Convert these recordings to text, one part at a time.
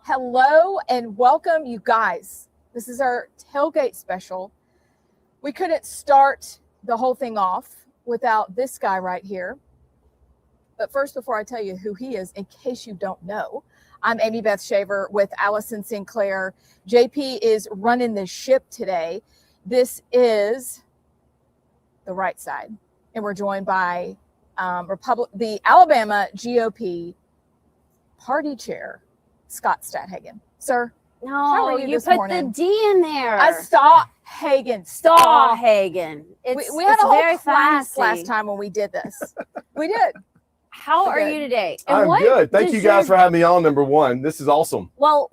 Hello and welcome, you guys. This is our tailgate special. We couldn't start the whole thing off without this guy right here. But first, before I tell you who he is, in case you don't know, I'm Amy Beth Shaver with Allison Sinclair. JP is running the ship today. This is the Rightside, and we're joined by the Alabama GOP party chair, Scott Stadhagen. Sir, how are you put morning? The D in there. Stadhagen. Stadhagen. We had a whole class last time when we did this. We did. How are you today? And I'm good. Thank you guys for having me on, number one. This is awesome. Well,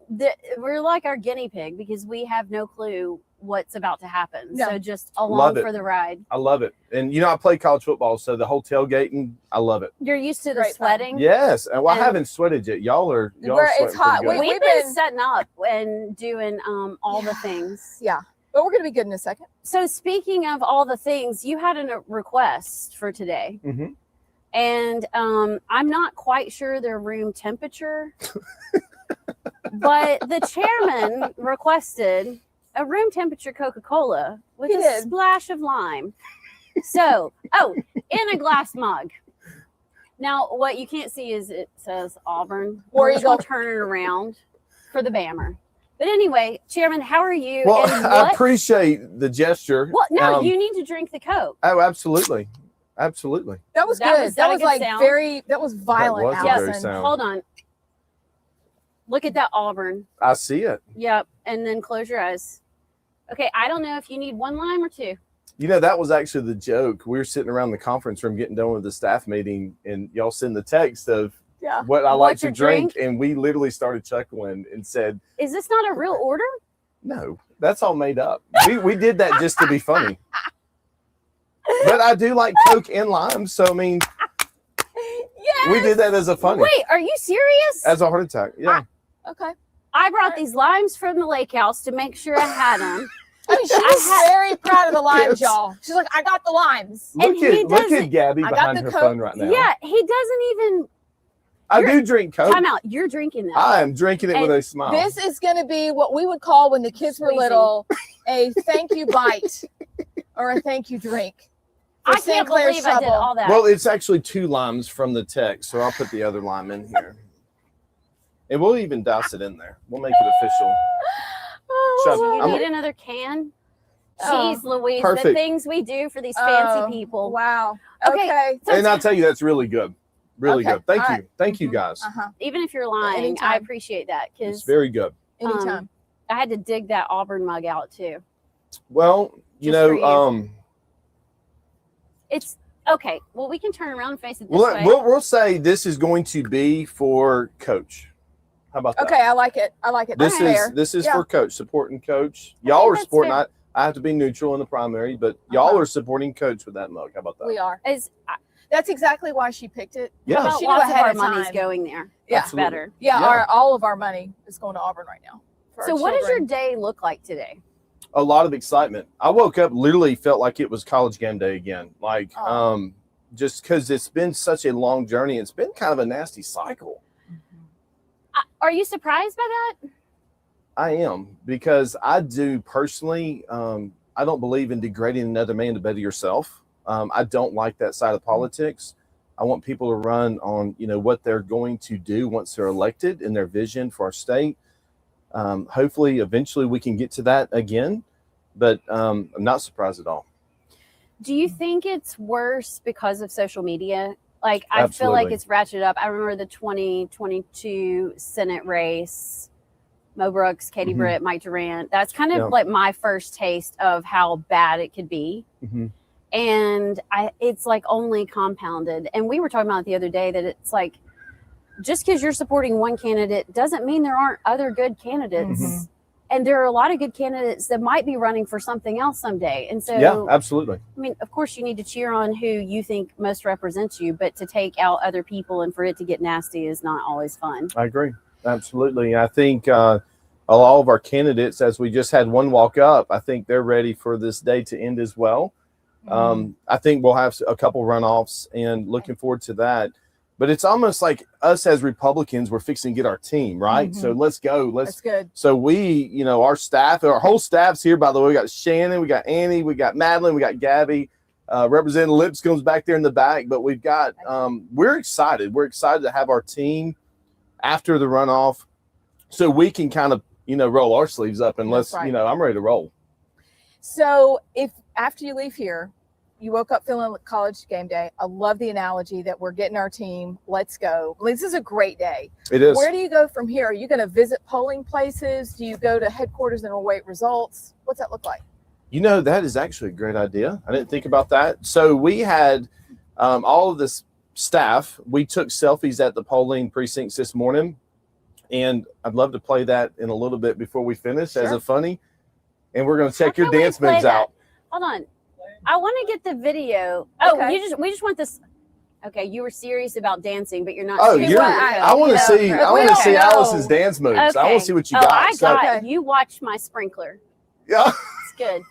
we're like our guinea pig because we have no clue what's about to happen. No. So just along for the ride. I love it. And, you know, I play college football, so the whole tailgating, I love it. You're used to the sweating? Yes. And I haven't sweated yet. Y'all are it's hot. We've been setting up and doing all the things. Yeah. But we're going to be good in a second. So speaking of all the things, you had a request for today. Mm-hmm. And I'm not quite sure their room temperature, but the chairman requested a room temperature Coca-Cola with a splash of lime. So, in a glass mug. Now, what you can't see is it says Auburn. Or you go turn it around for the Bammer. But anyway, Chairman, how are you? Well, I appreciate the gesture. Well, no, you need to drink the Coke. Oh, absolutely. Absolutely. That was good. That was like sound? That was violent. That was Hold on. Look at that Auburn. I see it. Yep. And then close your eyes. Okay. I don't know if you need one lime or two. You know, that was actually the joke. We were sitting around the conference room getting done with the staff meeting, and y'all send the text of what I like to drink. And we literally started chuckling and said, "Is this not a real order?" No, that's all made up. We did that just to be funny. But I do like Coke and lime, so I mean, we did that as a funny. Wait, are you serious? As a heart attack, yeah. Okay. I brought these limes from the lake house to make sure I had them. I mean, she's very proud of the limes, y'all. She's like, I got the limes. Look at Gabby behind her phone right now. Yeah, he doesn't even. I do drink Coke. Time out. You're drinking that. I am drinking it with a smile. This is going to be what we would call when the kids were little a thank you bite or a thank you drink. I can't believe I did all that. Well, it's actually 2 limes from the text, so I'll put the other lime in here. And we'll even douse it in there. We'll make it official. Do you need another can? Jeez, Louise, the things we do for these fancy people. Wow. Okay. And I'll tell you, that's really good. Really good. Thank you. Thank you, guys. Even if you're lying, I appreciate that. It's very good. Anytime. I had to dig that Auburn mug out, too. Well, you know, it's okay. Well, we can turn around and face it this way. We'll say this is going to be for Coach. How about that? Okay, I like it. I like it. This is for Coach, supporting Coach. Y'all are supporting. I have to be neutral in the primary, but y'all are supporting Coach with that mug. How about that? We are. That's exactly why she picked it. Yeah, she knew ahead of money's going there. Yeah, that's better. Yeah, all of our money is going to Auburn right now. So, what does your day look like today? A lot of excitement. I woke up, literally felt like it was college game day again. Like, just because it's been such a long journey. It's been kind of a nasty cycle. Are you surprised by that? I am, because I do personally, I don't believe in degrading another man to better yourself. I don't like that side of politics. I want people to run on, what they're going to do once they're elected and their vision for our state. Hopefully, eventually we can get to that again, but I'm not surprised at all. Do you think it's worse because of social media? Like, I feel like it's ratcheted up. I remember the 2022 Senate race, Mo Brooks, Katie Britt, Mike Durant. That's kind of like my first taste of how bad it could be. And it's like only compounded. And we were talking about it the other day that it's like, just because you're supporting one candidate doesn't mean there aren't other good candidates. And there are a lot of good candidates that might be running for something else someday. And so, yeah, absolutely. I mean, of course, you need to cheer on who you think most represents you, but to take out other people and for it to get nasty is not always fun. I agree. Absolutely. I think all of our candidates, as we just had one walk up, I think they're ready for this day to end as well. I think we'll have a couple runoffs and looking forward to that. But it's almost like us as Republicans, we're fixing to get our team, right? So let's go. That's good. So we, our staff, our whole staff's here, by the way. We got Shannon, we got Annie, we got Madeline, we got Gabby. Representative Lipscomb's back there in the back. But we've got, we're excited. We're excited to have our team after the runoff so we can kind of, roll our sleeves up and let's, I'm ready to roll. So if after you leave here, you woke up feeling like college game day. I love the analogy that we're getting our team. Let's go. This is a great day. It is. Where do you go from here? Are you going to visit polling places? Do you go to headquarters and await results? What's that look like? That is actually a great idea. I didn't think about that. So we had all of this staff. We took selfies at the polling precincts this morning, and I'd love to play that in a little bit before we finish as a funny. And we're going to check your dance moves out. Hold on. I want to get the video. Okay. We just want this. Okay, you were serious about dancing, but you're not. Oh, serious I want to see. I want to see Allison's dance moves. Okay. I want to see what you got. I got it. You watched my sprinkler. Yeah. It's good.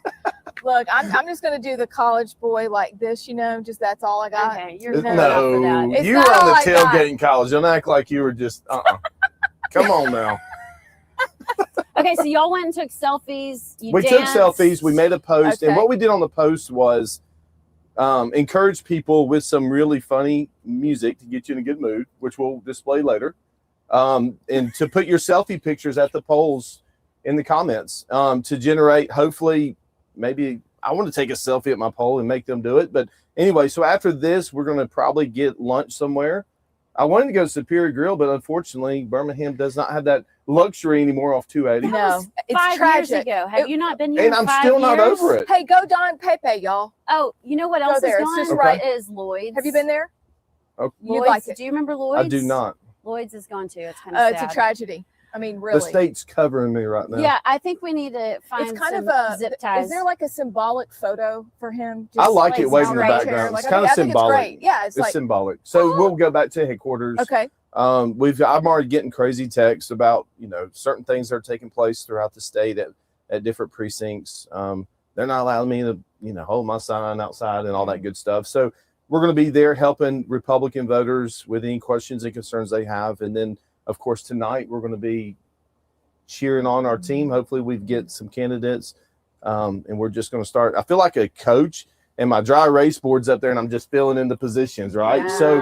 Look, I'm just going to do the college boy like this, just that's all I got. Okay, you're No, for that. you were on the tailgate in college. Don't act like you were just. Come on now. Okay, so y'all went and took selfies. We took selfies. We made a post, and what we did on the post was encourage people with some really funny music to get you in a good mood, which we'll display later, and to put your selfie pictures at the polls in the comments to generate. Hopefully, maybe I want to take a selfie at my poll and make them do it. But anyway, so after this, we're going to probably get lunch somewhere. I wanted to go to Superior Grill, but unfortunately, Birmingham does not have that luxury anymore off 280. No, it's 5 tragic. years ago. Have you not been here? And I'm still not over it. Hey, go Don Pepe, y'all. Oh, you know what else there. is It's gone? just right. Is Lloyd's. Have you been there? Okay. You'd Lloyd's, like it. do you remember Lloyd's? I do not. Lloyd's is gone too. It's kind of It's sad. a tragedy. I mean, really. The state's covering me right now. Yeah, I think we need to find It's kind some of a zip ties. Is there like a symbolic photo for him? I like it Just waving in the right background. here. It's Like, kind of I think symbolic. It's great. Yeah, It's symbolic. So we'll go back to headquarters. Okay. I'm already getting crazy texts about, certain things that are taking place throughout the state at different precincts. They're not allowing me to, hold my sign outside and all that good stuff. So we're going to be there helping Republican voters with any questions and concerns they have. And then, of course, tonight we're going to be cheering on our team. Hopefully we get some candidates, and we're just going to start. I feel like a coach, and my dry erase board's up there, and I'm just filling in the positions, right? Yeah. So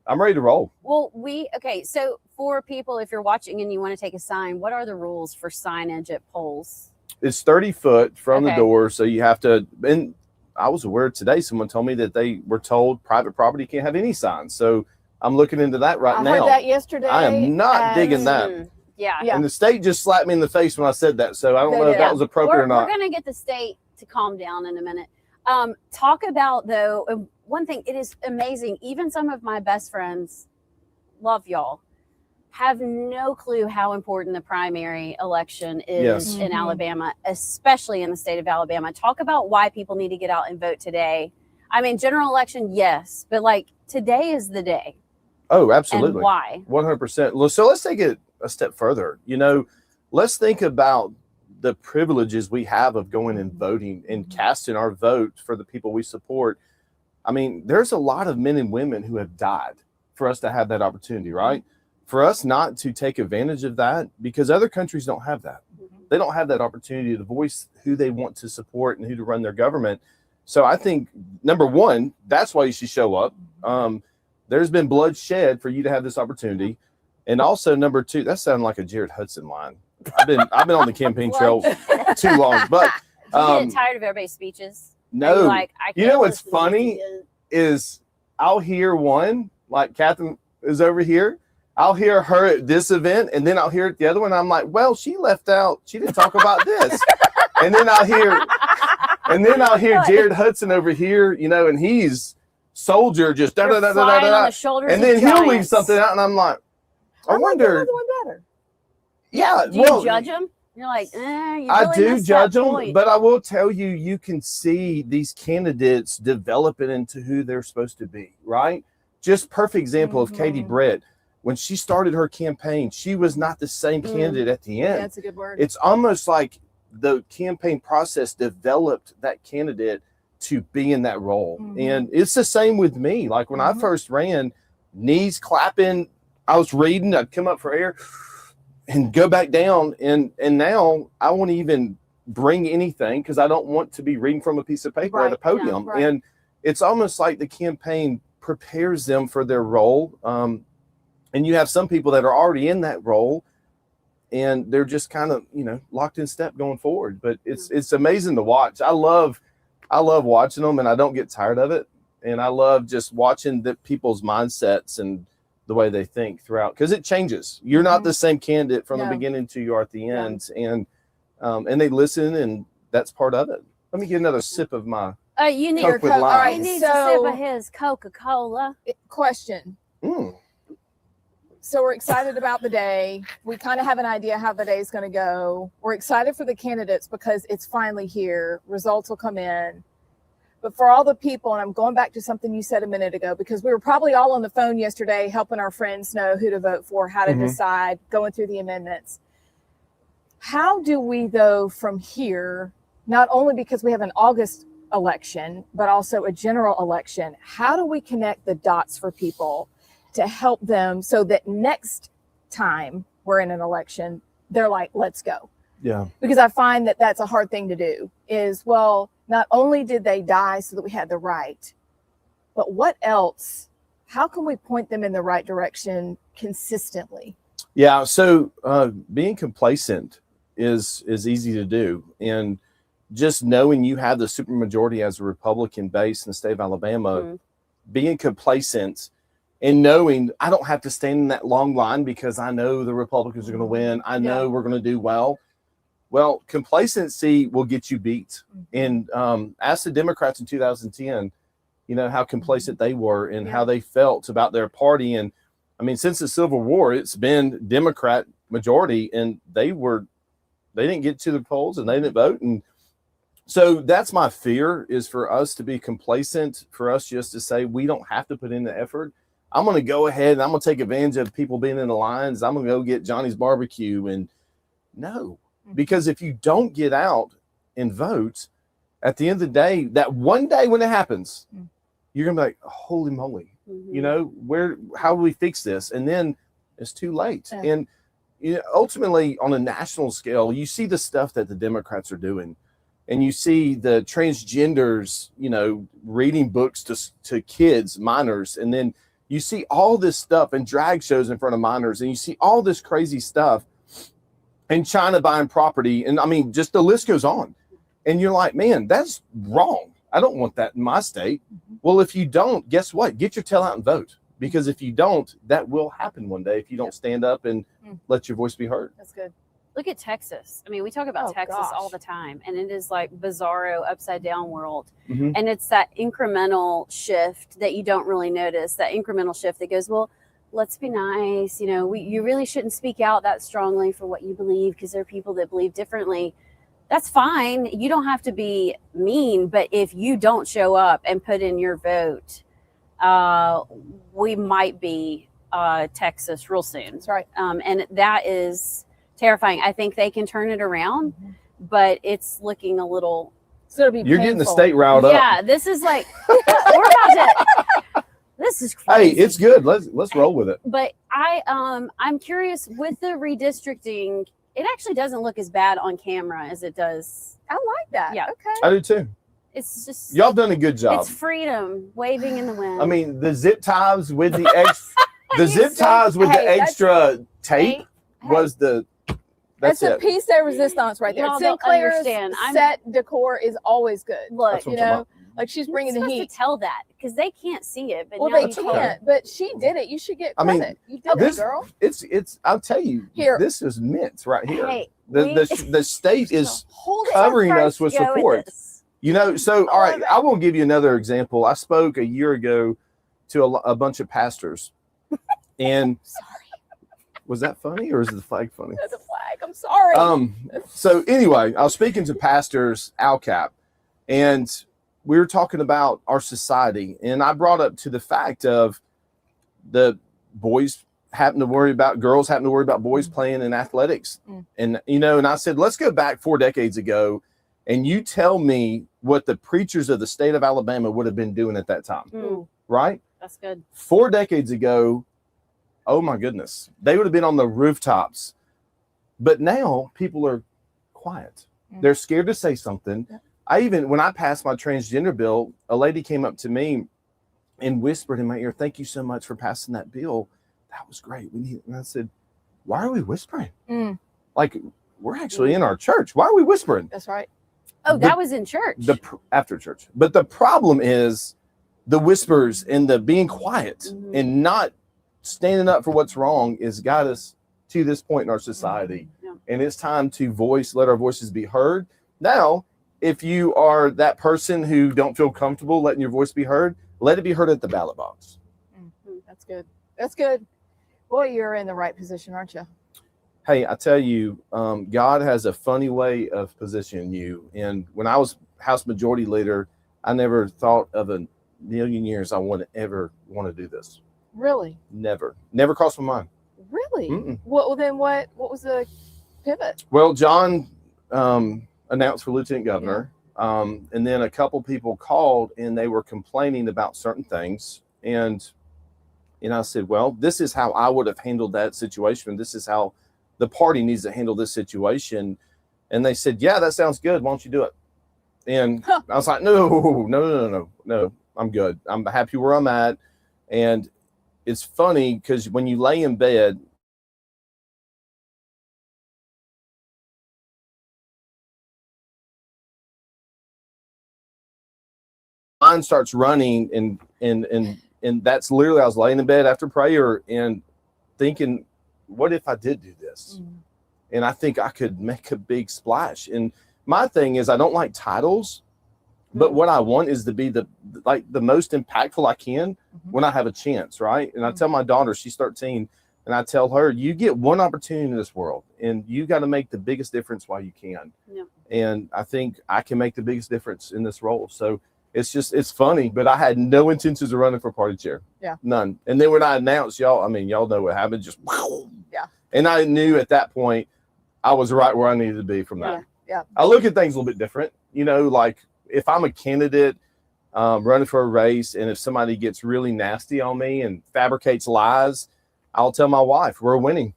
I'm ready to roll. Well, so for people, if you're watching and you want to take a sign, what are the rules for signage at polls? It's 30 foot from the Okay. door, so you have to. And I was aware today. Someone told me that they were told private property can't have any signs. So I'm looking into that right I now. heard that yesterday. I am not digging that. Yeah. Yeah. And the state just slapped me in the face when I said that. So I don't They know if did. that was appropriate or not. We're going to get the state to calm down in a minute. Talk about, though, one thing, it is amazing. Even some of my best friends, love y'all, have no clue how important the primary election is Yes. in Alabama, especially in the state of Alabama. Talk about why people need to get out and vote today. I mean, general election, yes, but today is the day. Oh, absolutely. And why? 100%. So let's take it a step further. Let's think about the privileges we have of going and voting and casting our vote for the people we support. I mean, there's a lot of men and women who have died for us to have that opportunity, right? For us not to take advantage of that, because other countries don't have that. They don't have that opportunity to voice who they want to support and who to run their government. So I think, number one, that's why you should show up. There's been blood shed for you to have this opportunity. And also, number two, that sounded like a Jared Hudson line. I've been on the campaign trail too long, but You get tired of everybody's speeches? no. I You know can't what's listen to funny you. is I'll hear one, like Catherine is over here. I'll hear her at this event, and then I'll hear the other one. I'm like, well, she left out. She didn't talk about this. And then I'll hear Jared Hudson over here, and he's soldier just da da da da Flying on da, the shoulders and of then he'll leave giants. something out, and I'm like, I wonder. The one better. Yeah, Do you judge them? You're like, you I really do missed judge that them, point. but I will tell you, you can see these candidates developing into who they're supposed to be, right? Just perfect example of Katie Britt. When she started her campaign, she was not the same candidate at the end. That's a good word. It's almost like the campaign process developed that candidate to be in that role. And it's the same with me. Like when I first ran, knees clapping. I was reading, I'd come up for air and go back down. And now I won't even bring anything because I don't want to be reading from a piece of paper at a podium. Yeah, right. And it's almost like the campaign prepares them for their role. And you have some people that are already in that role and they're just kind of, locked in step going forward. But it's amazing to watch. I love watching them and I don't get tired of it. And I love just watching the people's mindsets and the way they think throughout, because it changes. You're not the same candidate from the beginning to you are at the end. And they listen, and that's part of it. Let me get another sip of my you need Coke with All right, lime. He needs a sip of his Coca-Cola. Question. So we're excited about the day. We kind of have an idea how the day is going to go. We're excited for the candidates because it's finally here. Results will come in. But for all the people, and I'm going back to something you said a minute ago, because we were probably all on the phone yesterday helping our friends know who to vote for, how to decide, going through the amendments. How do we, though, from here, not only because we have an August election, but also a general election, how do we connect the dots for people to help them so that next time we're in an election, they're like, let's go? Yeah. Because I find that that's a hard thing to do is, well, not only did they die so that we had the right, but what else? How can we point them in the right direction consistently? Yeah. So being complacent is easy to do. And just knowing you have the supermajority as a Republican base in the state of Alabama, being complacent and knowing I don't have to stand in that long line because I know the Republicans are going to win. I know we're going to do well. Well, complacency will get you beat. And ask the Democrats in 2010, how complacent they were and how they felt about their party. And I mean, since the Civil War, it's been Democrat majority, and they didn't get to the polls and they didn't vote. And so that's my fear, is for us to be complacent, for us just to say we don't have to put in the effort. I'm going to go ahead and I'm going to take advantage of people being in the lines. I'm going to go get Johnny's barbecue. And no. Because if you don't get out and vote, at the end of the day, that one day when it happens, you're going to be like, holy moly, how do we fix this? And then it's too late. And ultimately, on a national scale, you see the stuff that the Democrats are doing. And you see the transgenders, reading books to kids, minors. And then you see all this stuff and drag shows in front of minors. And you see all this crazy stuff. And China buying property. And I mean, just the list goes on. And you're like, man, that's wrong. I don't want that in my state. Well, if you don't, guess what? Get your tail out and vote. Because if you don't, that will happen one day if you don't stand up and let your voice be heard. That's good. Look at Texas. I mean, we talk about Texas all the time, and it is like bizarro, upside down world. And it's that incremental shift that you don't really notice, that incremental shift that goes, well, let's be nice. You really shouldn't speak out that strongly for what you believe because there are people that believe differently. That's fine. You don't have to be mean, but if you don't show up and put in your vote, we might be Texas real soon. That's right. And that is terrifying. I think they can turn it around, but it's looking a little. So it'll be You're painful. getting the state riled up. Yeah, this is like we're about to. This is crazy. Hey, it's good. Let's roll with it. But I'm curious with the redistricting. It actually doesn't look as bad on camera as it does. I like that. Yeah. Okay. I do too. It's just Y'all done a good job. It's freedom waving in the wind. I mean, the zip ties with the extra tape was the. That's a it. piece de resistance right there. Y'all don't Sinclair's understand. set decor is always good. Look, That's what I'm talking about. Like she's bringing You're the supposed heat. to tell that because they can't see it. But Well, now they you That's can. okay. can't, but she did it. You should get I mean, credit. You did this it, girl. It's. I'll tell you. Here. This is mint right here. Hey, The state is Hold it. covering us with Go support. this. So all right, I will give you another example. I spoke a year ago to a bunch of pastors, and Sorry. was that funny or is the flag funny? That's a flag. I'm sorry. So anyway, I was speaking to pastors, ALCAP, and we were talking about our society, and I brought up to the fact of the boys happen to worry about girls happen to worry about boys playing in athletics. And and I said, let's go back 4 decades ago, and you tell me what the preachers of the state of Alabama would have been doing at that time. Right? That's good. 4 decades ago, oh my goodness, they would have been on the rooftops. But now people are quiet. They're scared to say something. When I passed my transgender bill, a lady came up to me and whispered in my ear, "Thank you so much for passing that bill. That was great." And I said, "Why are we whispering? Like, we're actually in our church. Why are we whispering?" That's right. Oh, that was in church. After church. But the problem is the whispers and the being quiet and not standing up for what's wrong has got us to this point in our society. And it's time to let our voices be heard. Now, if you are that person who don't feel comfortable letting your voice be heard, let it be heard at the ballot box. That's good. That's good. Boy, you're in the right position, aren't you? Hey, I tell you, God has a funny way of positioning you. And when I was House Majority Leader, I never thought of a million years I would ever want to do this. Really? Never crossed my mind. Really? Well, then what was the pivot? Well, John announced for lieutenant governor, and then a couple people called and they were complaining about certain things, and I said, well, this is how I would have handled that situation. This is how the party needs to handle this situation. And they said, yeah, that sounds good. Why don't you do it? And I was like, no, I'm good. I'm happy where I'm at. And it's funny because when you lay in bed, mind starts running, and that's literally, I was laying in bed after prayer and thinking, what if I did do this? And I think I could make a big splash. And my thing is, I don't like titles, but what I want is to be the most impactful I can when I have a chance, right? And I tell my daughter, she's 13, and I tell her, you get one opportunity in this world, and you got to make the biggest difference while you can. And I think I can make the biggest difference in this role. So it's funny, but I had no intentions of running for party chair. None. And then when I announced, y'all know what happened, just wow. And I knew at that point I was right where I needed to be from that. I look at things a little bit different, like if I'm a candidate running for a race, and if somebody gets really nasty on me and fabricates lies, I'll tell my wife, we're winning.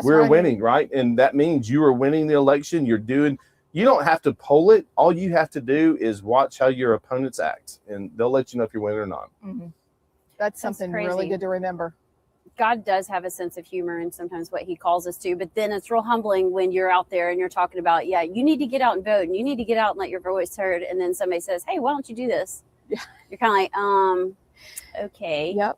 We're winning, right? And that means you are winning the election. You don't have to poll it. All you have to do is watch how your opponents act, and they'll let you know if you're winning or not. That's something really good to remember. God does have a sense of humor and sometimes what he calls us to, but then it's real humbling when you're out there and you're talking about, you need to get out and vote, and you need to get out and let your voice heard. And then somebody says, hey, why don't you do this? You're kind of like, okay.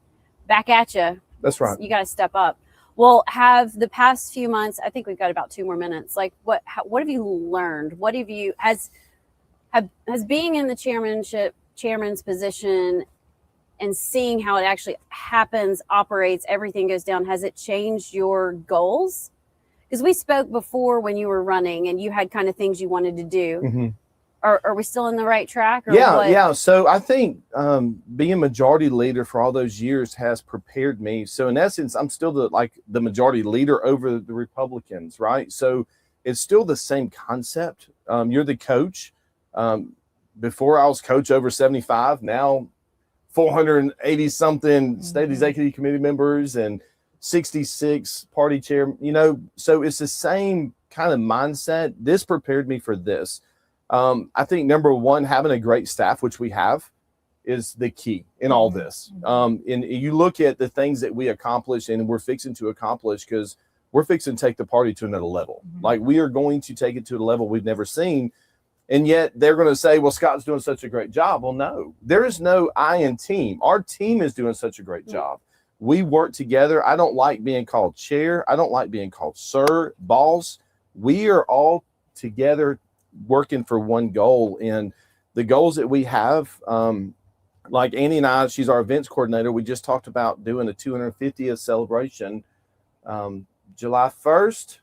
Back at you. That's right. You got to step up. Well, have the past few months, I think we've got about 2 more minutes. Like what have you learned? What have you, has being in the chairman's position and seeing how it actually happens, operates, everything goes down, has it changed your goals? Because we spoke before when you were running and you had kind of things you wanted to do. Are we still in the right track? Or So I think being majority leader for all those years has prepared me. So in essence, I'm still the majority leader over the Republicans, right? So it's still the same concept. You're the coach. Before I was coach over 75, now 480 something state executive committee members and 66 party chair, so it's the same kind of mindset. This prepared me for this. I think number one, having a great staff, which we have, is the key in all this. And you look at the things that we accomplished and we're fixing to accomplish, because we're fixing to take the party to another level. Like, we are going to take it to a level we've never seen. And yet they're going to say, well, Scott's doing such a great job. Well, no, there is no I in team. Our team is doing such a great job. We work together. I don't like being called chair. I don't like being called sir, boss. We are all together working for one goal. And the goals that we have, like Annie and I, she's our events coordinator. We just talked about doing a 250th celebration July 1st,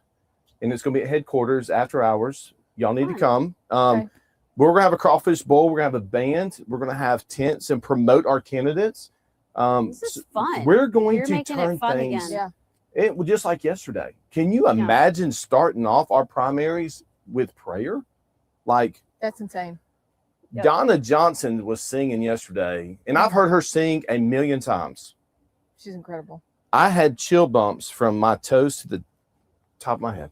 and it's going to be at headquarters after hours. Y'all need to come. We're going to have a crawfish bowl. We're going to have a band. We're going to have tents and promote our candidates. This is fun. We're going You're to making turn it fun things. again. It was just like yesterday. Can you imagine starting off our primaries with prayer? Like, that's insane. Yep. Donna Johnson was singing yesterday, and I've heard her sing a million times. She's incredible. I had chill bumps from my toes to the top of my head.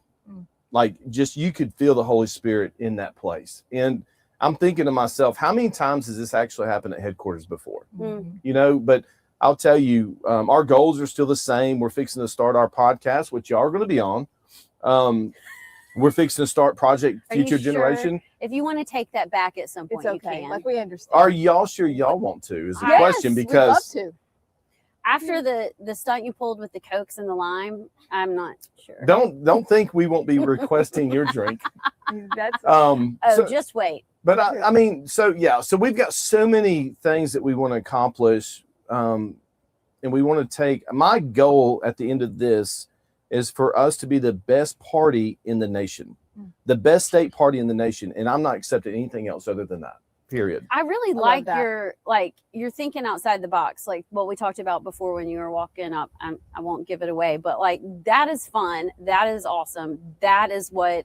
Like, just you could feel the Holy Spirit in that place. And I'm thinking to myself, how many times has this actually happened at headquarters before? You know, but I'll tell you, our goals are still the same. We're fixing to start our podcast, which y'all are going to be on. We're fixing to start Project Future Generation. If you want to take that back at some point, It's okay. you can. Like, we understand. Are y'all sure y'all want to? Is the Yes, question, because we'd love to. After the stunt you pulled with the Cokes and the lime, I'm not sure. don't think we won't be requesting your drink. That's Just wait. But I mean, so we've got so many things that we want to accomplish, and we want to take. My goal at the end of this is for us to be the best party in the nation, the best state party in the nation, and I'm not accepting anything else other than that. Period. I really like you're thinking outside the box, like what we talked about before when you were walking up. I won't give it away, but like that is fun. That is awesome. That is what,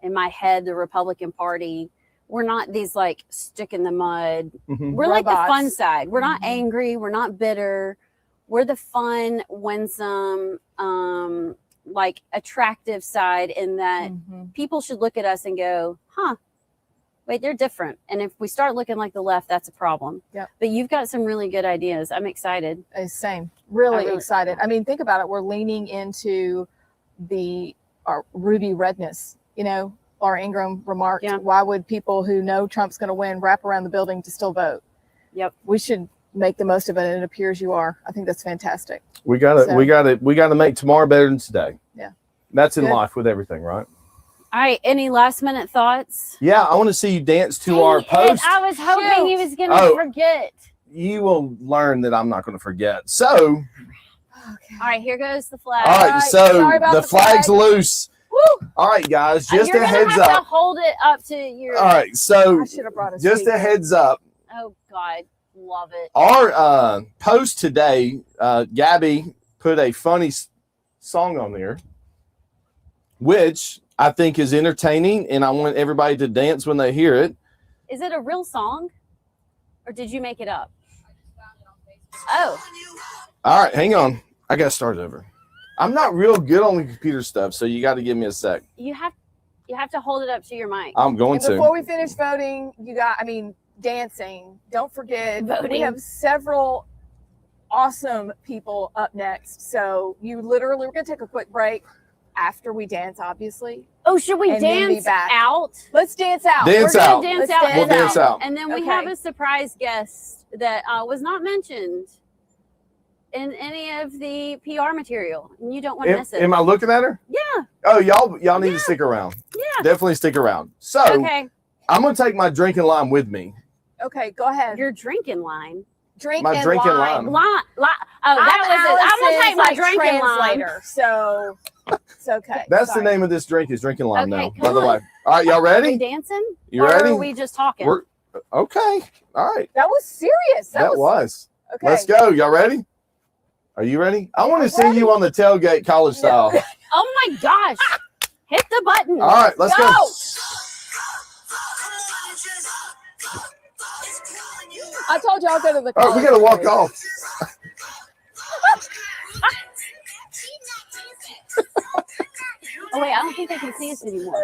in my head, the Republican Party. We're not these like stick in the mud. We're like the fun side. We're not angry. We're not bitter. We're the fun, winsome, like attractive side. In that people should look at us and go, "Huh. Wait, they're different." And if we start looking like the left, that's a problem. Yeah. But you've got some really good ideas. I'm excited. Same. Really excited. I mean, think about it. We're leaning into our ruby redness. You know, Laura Ingraham remarked, why would people who know Trump's going to win wrap around the building to still vote? Yep. We should make the most of it. And it appears you are. I think that's fantastic. We gotta make tomorrow better than today. Yeah. That's in life with everything, right? All right. Any last minute thoughts? Yeah, I want to see you dance to our post. I was hoping he was going to forget. You will learn that I'm not going to forget. So, all right, here goes the flag. All right, so the flag's loose. Woo! All right, guys, just a heads have up. To hold it up to your. All right, so I should have brought just a heads up. Oh God, love it. Our post today, Gabby put a funny song on there, which I think is entertaining, and I want everybody to dance when they hear it. Is it a real song, or did you make it up? Oh. All right, hang on. I got to start over. I'm not real good on the computer stuff, so you got to give me a sec. You have to hold it up to your mic. I'm going to. Before we finish voting, dancing. Don't forget, we have several awesome people up next. So we're going to take a quick break after we dance, obviously. Oh, should we dance out? Let's dance out. Dance out. We'll dance out. And then we Okay. have a surprise guest that was not mentioned in any of the PR material, and you don't want to miss it. Am I looking at her? Yeah. Oh, y'all need to stick around. Yeah. Definitely stick around. So I'm gonna take my drinking lime with me. Okay, go ahead. Your drinking line. Drinking lime. I'm gonna take my drinking translator. So it's okay. That's the name of this drink is drinking lime now. By the on. way. All right, y'all ready? Are we dancing? You ready? Or are we just talking? Okay. All right. That was serious. That was. Okay. Let's go. Y'all ready? Are you ready? I want to see you on the tailgate college style. Oh my gosh. Hit the button. All right, let's go. I told you I'll go to the All right, we got to walk off. Oh, wait, I don't think they can see us anymore.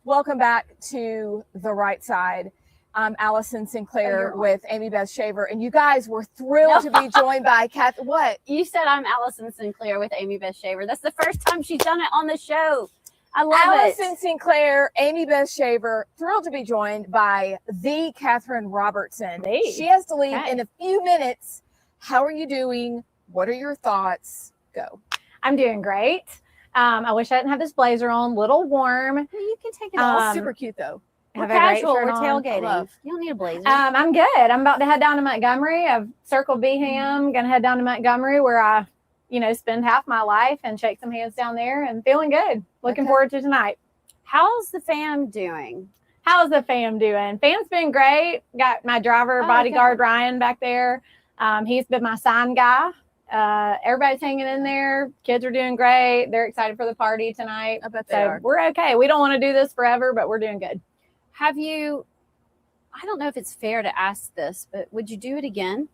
Welcome back to The Right Side. I'm Allison Sinclair with Amy Beth Shaver, and you guys were thrilled to be joined by Kath. What? You said I'm Allison Sinclair with Amy Beth Shaver. That's the first time she's done it on the show. I love Allison Sinclair, Amy Beth Shaver, thrilled to be joined by the Catherine Robertson. She has to leave in a few minutes. How are you doing? What are your thoughts? Go. I'm doing great. I wish I didn't have this blazer on. Little warm. Well, you can take it off. Super cute though. We're casual. We're tailgating. You don't need a blazer. I'm good. I'm about to head down to Montgomery. I've circled Beham. Gonna head down to Montgomery where I, spend half my life and shake some hands down there and feeling good. Looking forward to tonight. How's the fam doing? How's the fam doing? Fam's been great. Got my driver, bodyguard Ryan back there. He's been my sign guy. Everybody's hanging in there. Kids are doing great. They're excited for the party tonight. I bet they are. We're okay. We don't want to do this forever, but we're doing good. I don't know if it's fair to ask this, but would you do it again?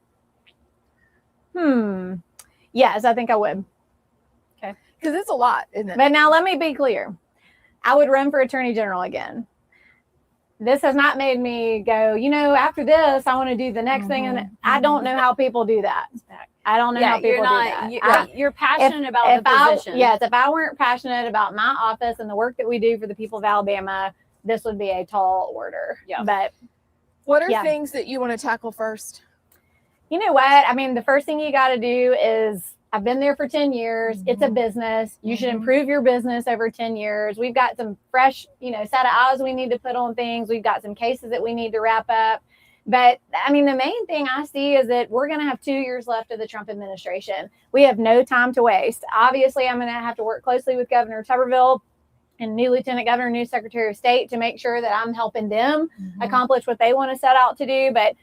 Yes, I think I would. Okay. Because it's a lot, isn't it? But now let me be clear. I would run for Attorney General again. This has not made me go, after this, I want to do the next thing. And I don't know how people do that. I don't know how people do that. You're passionate about the position. Yes, if I weren't passionate about my office and the work that we do for the people of Alabama, this would be a tall order. Yeah. But what are things that you want to tackle first? You know what? I mean, the first thing you got to do is, I've been there for 10 years. It's a business. You should improve your business over 10 years. We've got some fresh, set of eyes we need to put on things. We've got some cases that we need to wrap up. But I mean, the main thing I see is that we're going to have 2 years left of the Trump administration. We have no time to waste. Obviously, I'm going to have to work closely with Governor Tuberville and new Lieutenant Governor, new Secretary of State to make sure that I'm helping them accomplish what they want to set out to do. But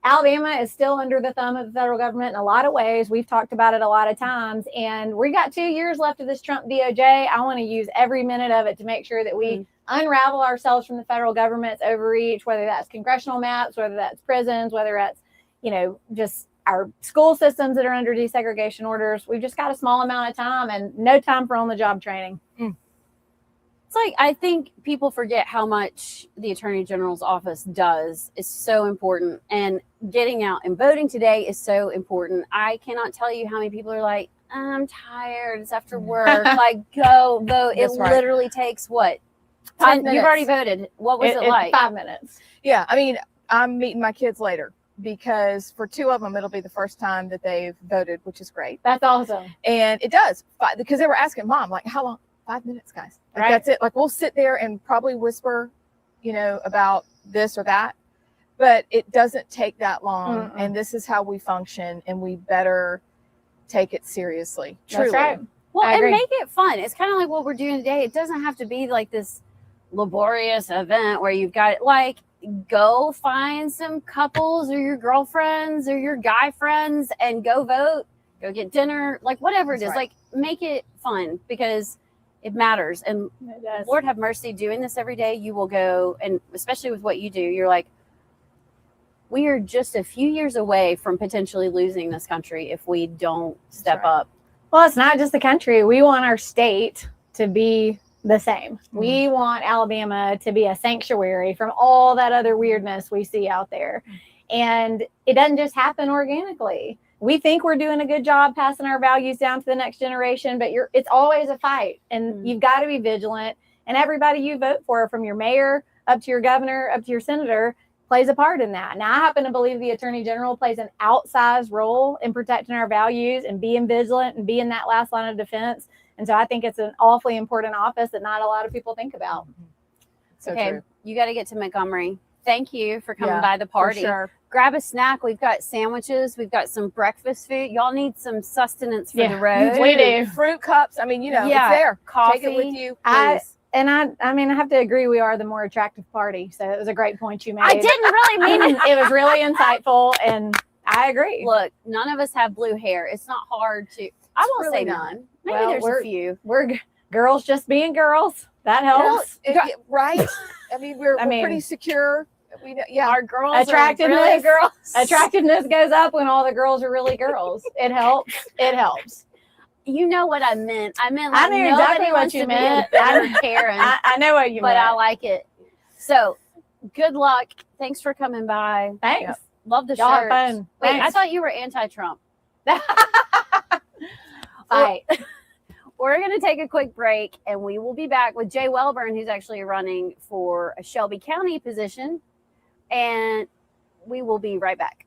Alabama is still under the thumb of the federal government in a lot of ways. We've talked about it a lot of times. And we got 2 years left of this Trump DOJ. I want to use every minute of it to make sure that we unravel ourselves from the federal government's overreach, whether that's congressional maps, whether that's prisons, whether that's, just our school systems that are under desegregation orders. We've just got a small amount of time and no time for on-the-job training. It's I think people forget how much the Attorney General's office does is so important, and getting out and voting today is so important. I cannot tell you how many people are like, I'm tired, it's after work, go vote. It literally takes what? 5 minutes. You've already voted. What was it like? 5 minutes. Yeah, I mean, I'm meeting my kids later because for 2 of them, it'll be the first time that they've voted, which is great. That's awesome. And it does, because they were asking Mom, how long? 5 minutes, guys. That's it. We'll sit there and probably whisper, about this or that, but it doesn't take that long. And this is how we function, and we better take it seriously. Truly. That's right. Well, and make it fun. It's kind of like what we're doing today. It doesn't have to be like this laborious event where you've got go find some couples or your girlfriends or your guy friends and go vote, go get dinner, whatever it is. Make it fun because it matters. And Lord have mercy, doing this every day, you will go, and especially with what you do, you're we are just a few years away from potentially losing this country if we don't step up. Well, it's not just the country. We want our state to be the same. We want Alabama to be a sanctuary from all that other weirdness we see out there. And it doesn't just happen organically. We think we're doing a good job passing our values down to the next generation, but it's always a fight, and you've got to be vigilant. And everybody you vote for, from your mayor up to your governor, up to your senator, plays a part in that. Now, I happen to believe the Attorney General plays an outsized role in protecting our values and being vigilant and being that last line of defense. And so I think it's an awfully important office that not a lot of people think about. So okay, true. You got to get to Montgomery. Thank you for coming by the party. For sure. Grab a snack. We've got sandwiches. We've got some breakfast food. Y'all need some sustenance for the road. We do. Fruit cups. I mean, it's there. Coffee. Take it with you. I And I mean, I have to agree, we are the more attractive party. So it was a great point you made. I didn't really mean it. It was really insightful, and I agree. Look, none of us have blue hair. It's not hard to. I won't really say not. none. Maybe Well, there's a few. We're girls just being girls. That helps. Right? I mean, we're pretty secure. Our girls Attractiveness. are really girls. Attractiveness goes up when all the girls are really girls. It helps. It helps. You know what I meant. I meant I like knew nobody exactly what wants you to be meant. a bitter Karen, I know what you but meant. I like it. So, good luck. Thanks for coming by. Thanks. Love the Y'all have shirt. fun. Wait, I Thanks. thought you were anti-Trump. Fight. We're going to take a quick break, and we will be back with Jay Welburn, who's actually running for a Shelby County position, and we will be right back.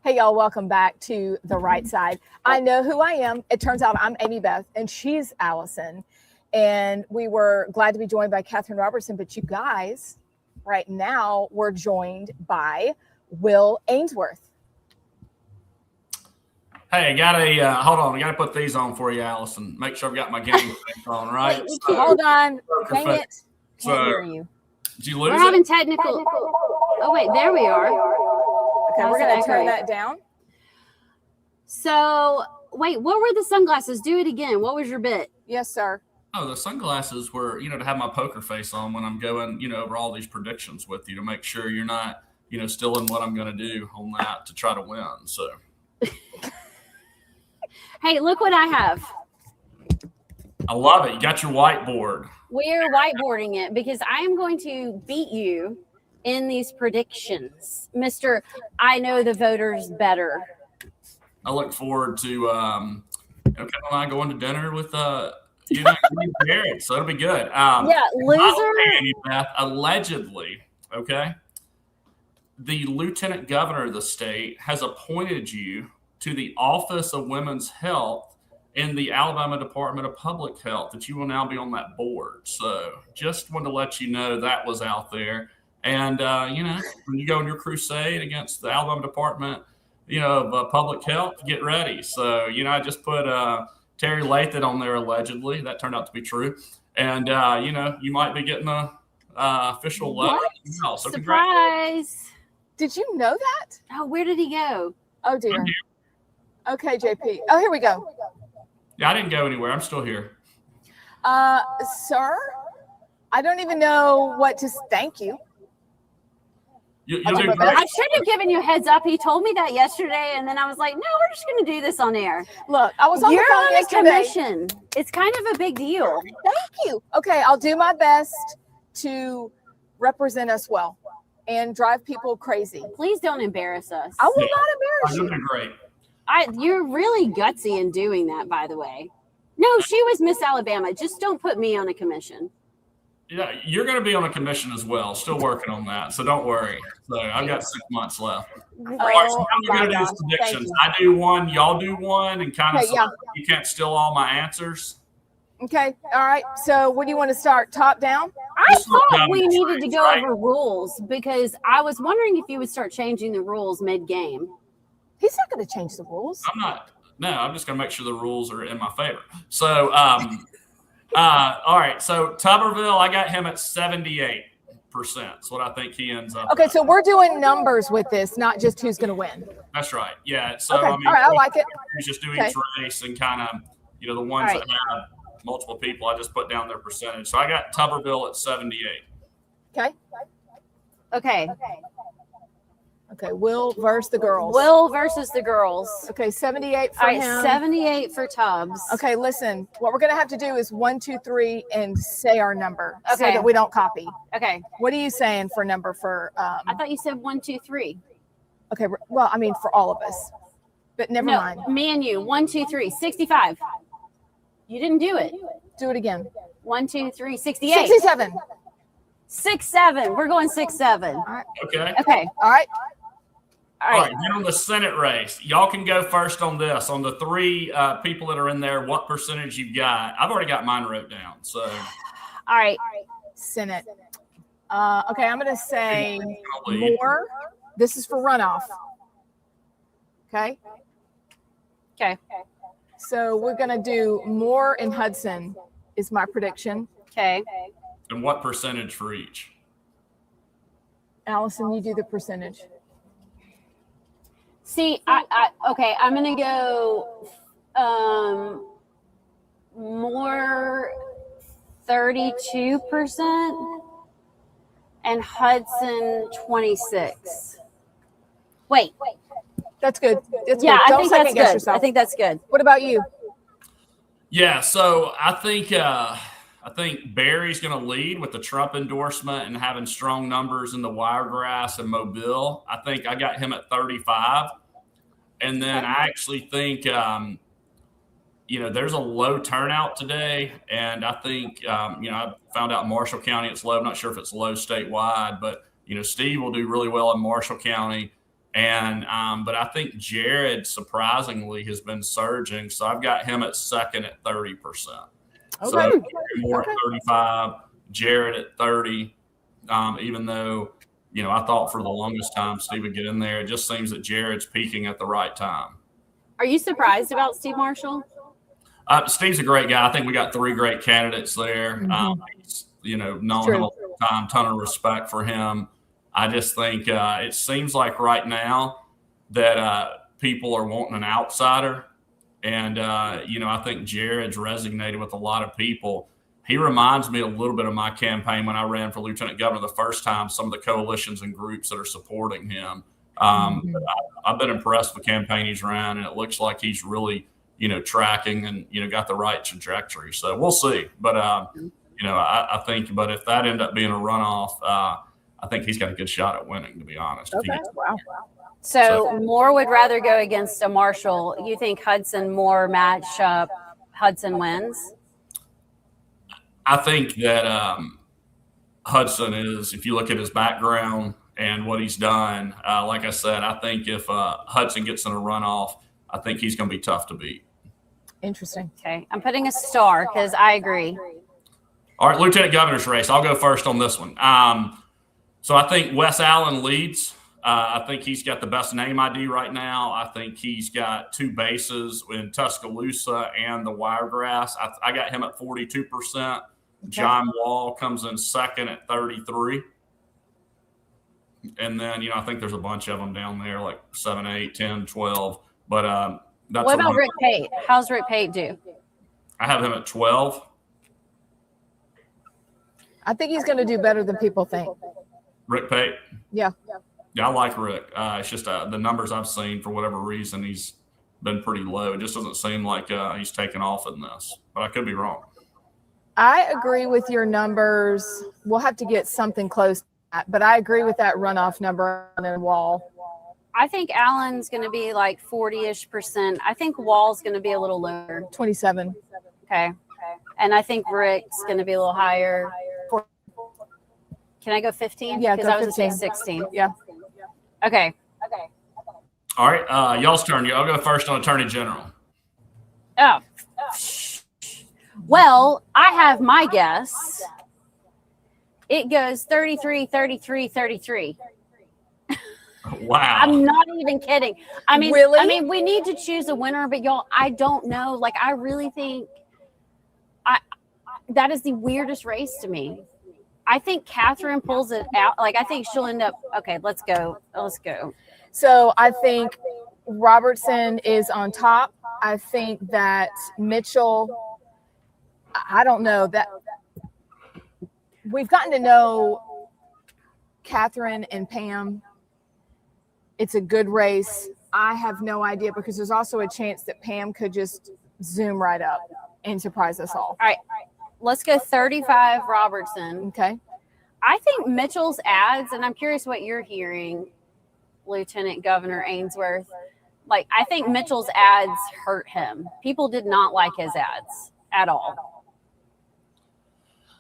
Hey, y'all, welcome back to The Right Side. I know who I am. It turns out I'm Amy Beth, and she's Allison. And we were glad to be joined by Catherine Robertson. But you guys, right now, we're joined by Will Ainsworth. Hey, hold on. I got to put these on for you, Allison. Make sure I've got my game face on, right? Hold on. Dang it. So, Can't hear you. Did you lose We're it? having technical. Oh, wait, there we are. Okay, we're How's going that to turn great? that down. So, wait, what were the sunglasses? Do it again. What was your bit? Yes, sir. Oh, the sunglasses were, to have my poker face on when I'm going, over all these predictions with you to make sure you're not, still in what I'm going to do on that to try to win. So, Hey, look what I have. I love it. You got your whiteboard. We're whiteboarding it because I am going to beat you in these predictions, Mr. I know the voters better. I look forward to, Kevin and I going to dinner with, Garrett, so it'll be good. Yeah, loser. Annie Beth, allegedly, okay, the lieutenant governor of the state has appointed you to the Office of Women's Health in the Alabama Department of Public Health, that you will now be on that board. So just wanted to let you know that was out there. And, when you go on your crusade against the Alabama Department, of Public Health, get ready. So, I just put Terry Lathan on there allegedly. That turned out to be true. And, you might be getting a official letter. So Surprise. Did you know that? Oh, where did he go? Oh, dear. Okay, JP. Oh, here we go. Yeah, I didn't go anywhere. I'm still here. Sir, I don't even know what to thank you. You'll do great. I should have given you a heads up. He told me that yesterday, and then I was like, no, we're just going to do this on air. Look, I was on You're the phone on a yesterday. commission. It's kind of a big deal. Thank you. Okay, I'll do my best to represent us well and drive people crazy. Please don't embarrass us. I will not You'll embarrass do great. You're really gutsy in doing that, by the way. No, she was Miss Alabama. Just don't put me on a commission. Yeah, you're going to be on a commission as well. Still working on that, so don't worry. So I've got 6 months left. you. All right, so Oh, how we're going to do my these God. predictions. Thank I do one, y'all do one, and kind of Okay, yeah. you can't steal all my answers. you. Okay, all right. So what do you want to start? Top down? I Just look thought down we the needed to streets, go right? over rules because I was wondering if you would start changing the rules mid-game. He's not going to change the rules. I'm not. No, I'm just going to make sure the rules are in my favor. So, all right. So Tuberville, I got him at 78%. That's what I think he ends up. Okay, so we're doing numbers with this, not just who's going to win. That's right. Yeah. So okay. I mean, all right, I like it. Just do each race and kind of, the ones that have multiple people, I just put down their percentage. So I got Tuberville at 78. Okay. Okay, Will versus the girls. Will versus the girls. Okay, 78 for All right, him. 78 for Tubbs. Okay, listen. What we're gonna have to do is 1, 2, 3, and say our number so Okay. that we don't copy. Okay. What are you saying for number for? I thought you said 1, 2, 3. Okay, well, I mean for all of us, but never mind. Me and you. 1, 2, 3. 65. You didn't do it. Do it again. 1, 2, 3. 68. 67. 6, 7. We're going 6, 7. All right. Okay. Okay. All right. All right. Then on the Senate race, y'all can go first on this. On the 3 people that are in there, what percentage you got? I've already got mine wrote down. So. All right. Senate. Okay, I'm gonna say more. This is for runoff. Okay. Okay. So we're gonna do Moore and Hudson is my prediction. Okay. And what percentage for each? Allison, you do the percentage. See, okay, I'm gonna go more 32% and Hudson 26. Wait. That's good. That's Yeah, good. I think that's guess good. yourself. I think that's good. What about you? Yeah, so I think Barry's going to lead with the Trump endorsement and having strong numbers in the Wiregrass and Mobile. I think I got him at 35. And then I actually think, there's a low turnout today. And I think, I found out Marshall County, it's low. I'm not sure if it's low statewide, but, Steve will do really well in Marshall County. And, but I think Jared surprisingly has been surging. So I've got him at second at 30%. Okay. So more at 35, Jared at 30, even though, I thought for the longest time Steve would get in there. It just seems that Jared's peaking at the right time. Are you surprised about Steve Marshall? Steve's a great guy. I think we got 3 great candidates there. He's, known him a long time, ton of respect for him. I just think it seems like right now that people are wanting an outsider. And, I think Jared's resonated with a lot of people. He reminds me a little bit of my campaign when I ran for lieutenant governor the first time, some of the coalitions and groups that are supporting him. I've been impressed with the campaign he's ran, and it looks like he's really, tracking and, got the right trajectory. So we'll see. But, I think, but if that ended up being a runoff, I think he's got a good shot at winning, to be honest. Okay. Wow. So Moore would rather go against a Marshall. You think Hudson Moore match up? Hudson wins? I think that Hudson is, if you look at his background and what he's done, like I said, I think if Hudson gets in a runoff, I think he's going to be tough to beat. Interesting. Okay. I'm putting a star because I agree. All right, lieutenant governor's race. I'll go first on this one. So I think Wes Allen leads. I think he's got the best name ID right now. I think he's got 2 bases in Tuscaloosa and the Wiregrass. I got him at 42%. Okay. John Wall comes in second at 33. And then, I think there's a bunch of them down there, like 7, 8, 10, 12. But that's what about Rick Pate? How's Rick Pate do? I have him at 12. I think he's going to do better than people think. Rick Pate? Yeah. Yeah, I like Rick. It's just the numbers I've seen, for whatever reason, he's been pretty low. It just doesn't seem like he's taken off in this, but I could be wrong. I agree with your numbers. We'll have to get something close to that, but I agree with that runoff number on the Wall. I think Allen's going to be like 40-ish%. I think Wall's going to be a little lower. 27. Okay. And I think Rick's going to be a little higher. Can I go 15? Yeah, because I was going to say 16. Yeah. Okay. All right, y'all's turn. I'll go first on Attorney General. Oh. Well, I have my guess. It goes 33, 33, 33. Wow. I'm not even kidding. I mean, Really? we need to choose a winner, but y'all, I don't know. Like, I really think that is the weirdest race to me. I think Catherine pulls it out. Like, I think she'll end up. Okay, let's go. So I think Robertson is on top. I think that Mitchell, I don't know, that we've gotten to know Catherine and Pam. It's a good race. I have no idea, because there's also a chance that Pam could just zoom right up and surprise us all. All right, let's go 35 Robertson. Okay. I think Mitchell's ads, and I'm curious what you're hearing, Lieutenant Governor Ainsworth. Like, I think Mitchell's ads hurt him. People did not like his ads at all.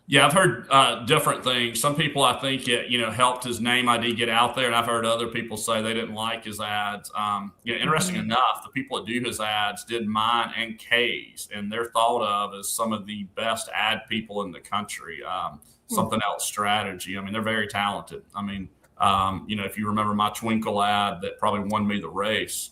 Yeah, I've heard different things. Some people, I think, it helped his name ID get out there, and I've heard other people say they didn't like his ads. Interesting enough, the people that do his ads did mine and Kay's, and they're thought of as some of the best ad people in the country. Something else strategy. I mean, they're very talented. I mean, if you remember my Twinkle ad that probably won me the race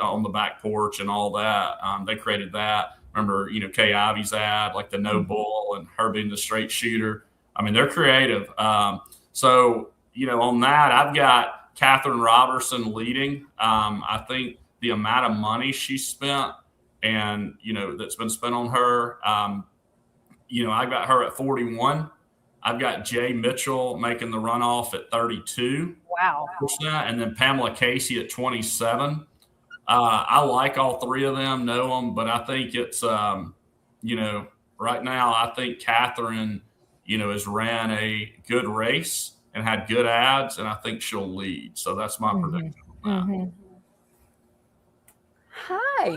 on the back porch and all that, they created that. Remember, Kay Ivy's ad, like the no bull and her being the straight shooter. I mean, they're creative. So, on that, I've got Catherine Robertson leading. I think the amount of money she spent and, that's been spent on her, I got her at 41. I've got Jay Mitchell making the runoff at 32%. Wow. And then Pamela Casey at 27%. I like all three of them, know them, but I think it's, right now, I think Catherine, has ran a good race and had good ads, and I think she'll lead. So that's my prediction on that. Hi.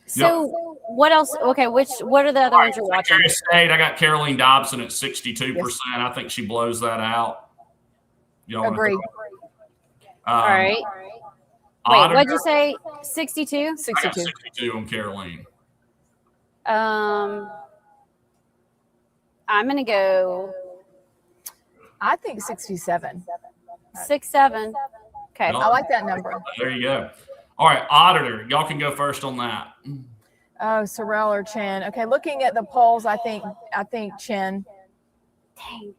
So what else? Okay, what are the other ones you're watching? Secretary of State, I got Caroline Dobson at 62%. Yes. I think she blows that out. Agree. All right. Wait, what'd you say? 62? 62 on Caroline. I'm gonna go. I think 67. 67. Okay. I like that number. There you go. All right, auditor, y'all can go first on that. Oh, Sorrell or Chen. Okay, looking at the polls, I think Chen. Dang,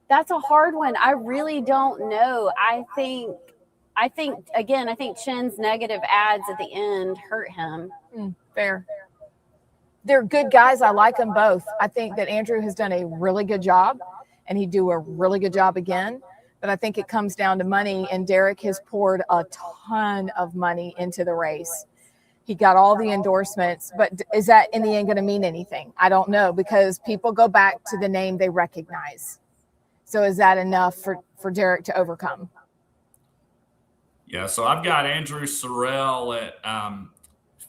that's a hard one. I really don't know. I think Chen's negative ads at the end hurt him. Fair. They're good guys. I like them both. I think that Andrew has done a really good job, and he'd do a really good job again. But I think it comes down to money, and Derek has poured a ton of money into the race. He got all the endorsements, but is that in the end going to mean anything? I don't know, because people go back to the name they recognize. So is that enough for Derek to overcome? Yeah, so I've got Andrew Sorrell at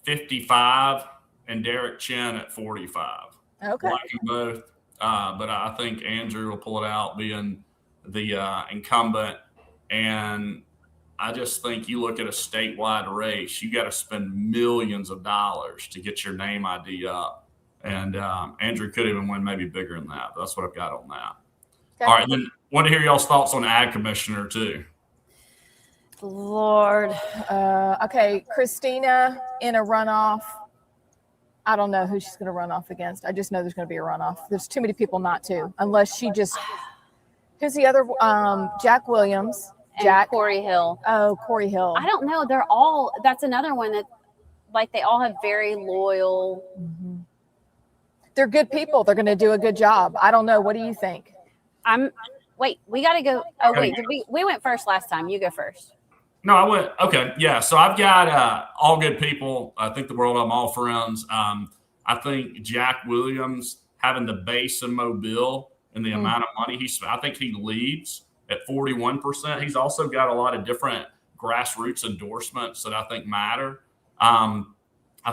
55 and Derek Chen at 45. Okay. I like them both, but I think Andrew will pull it out being the incumbent. And I just think you look at a statewide race, you got to spend millions of dollars to get your name ID up. And Andrew could even win maybe bigger than that. That's what I've got on that. Okay. All right, then want to hear y'all's thoughts on Ag Commissioner too. Lord. Okay, Christina in a runoff. I don't know who she's going to run off against. I just know there's going to be a runoff. There's too many people not to, unless she just. Who's the other? Jack Williams. And Corey Hill. Oh, Corey Hill. I don't know. They're all. That's another one that, like, they all have very loyal. Mm-hmm. They're good people. They're going to do a good job. I don't know. What do you think? Wait, we got to go. Oh, wait. We went first last time. You go first. No, I went. Okay. Yeah. So I've got all good people. I think the world of them, all friends. I think Jack Williams having the base in Mobile and the amount of money he spent, I think he leads at 41%. He's also got a lot of different grassroots endorsements that I think matter. I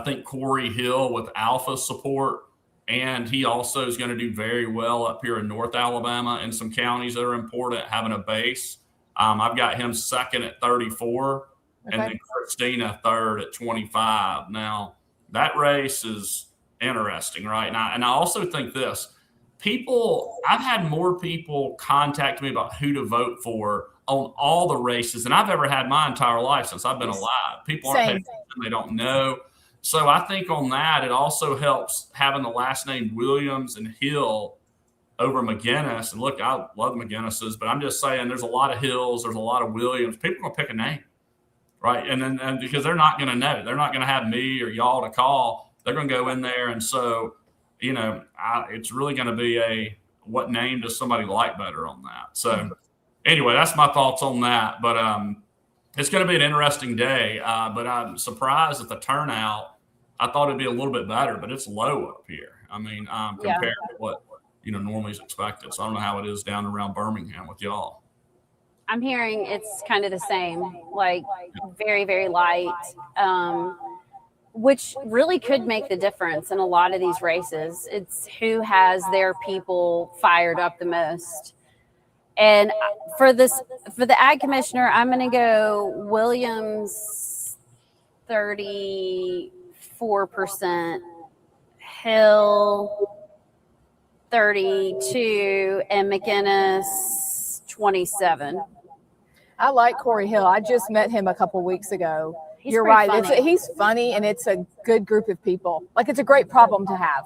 think Corey Hill with Alpha support, and he also is going to do very well up here in North Alabama in some counties that are important, having a base. I've got him second at 34, and then Christina third at 25. Now, that race is interesting, right? And I also think this. I've had more people contact me about who to vote for on all the races than I've ever had my entire life since I've been alive. People aren't paying attention, they don't know. So I think on that, it also helps having the last name Williams and Hill over McGinnis. And look, I love McGinnis's, but I'm just saying there's a lot of Hills, there's a lot of Williams. People are going to pick a name, right? And because they're not going to know. They're not going to have me or y'all to call. They're going to go in there. And so, it's really going to be what name does somebody like better on that? So anyway, that's my thoughts on that. But it's going to be an interesting day. But I'm surprised at the turnout. I thought it'd be a little bit better, but it's low up here. I mean, compared to what normally is expected. So I don't know how it is down around Birmingham with y'all. I'm hearing it's kind of the same, like very, very light, which really could make the difference in a lot of these races. It's who has their people fired up the most. And for the ag commissioner, I'm going to go Williams 34%, Hill 32%, and McGinnis 27%. I like Corey Hill. I just met him a couple weeks ago. You're pretty right. funny. He's funny, and it's a good group of people. Like, it's a great problem to have.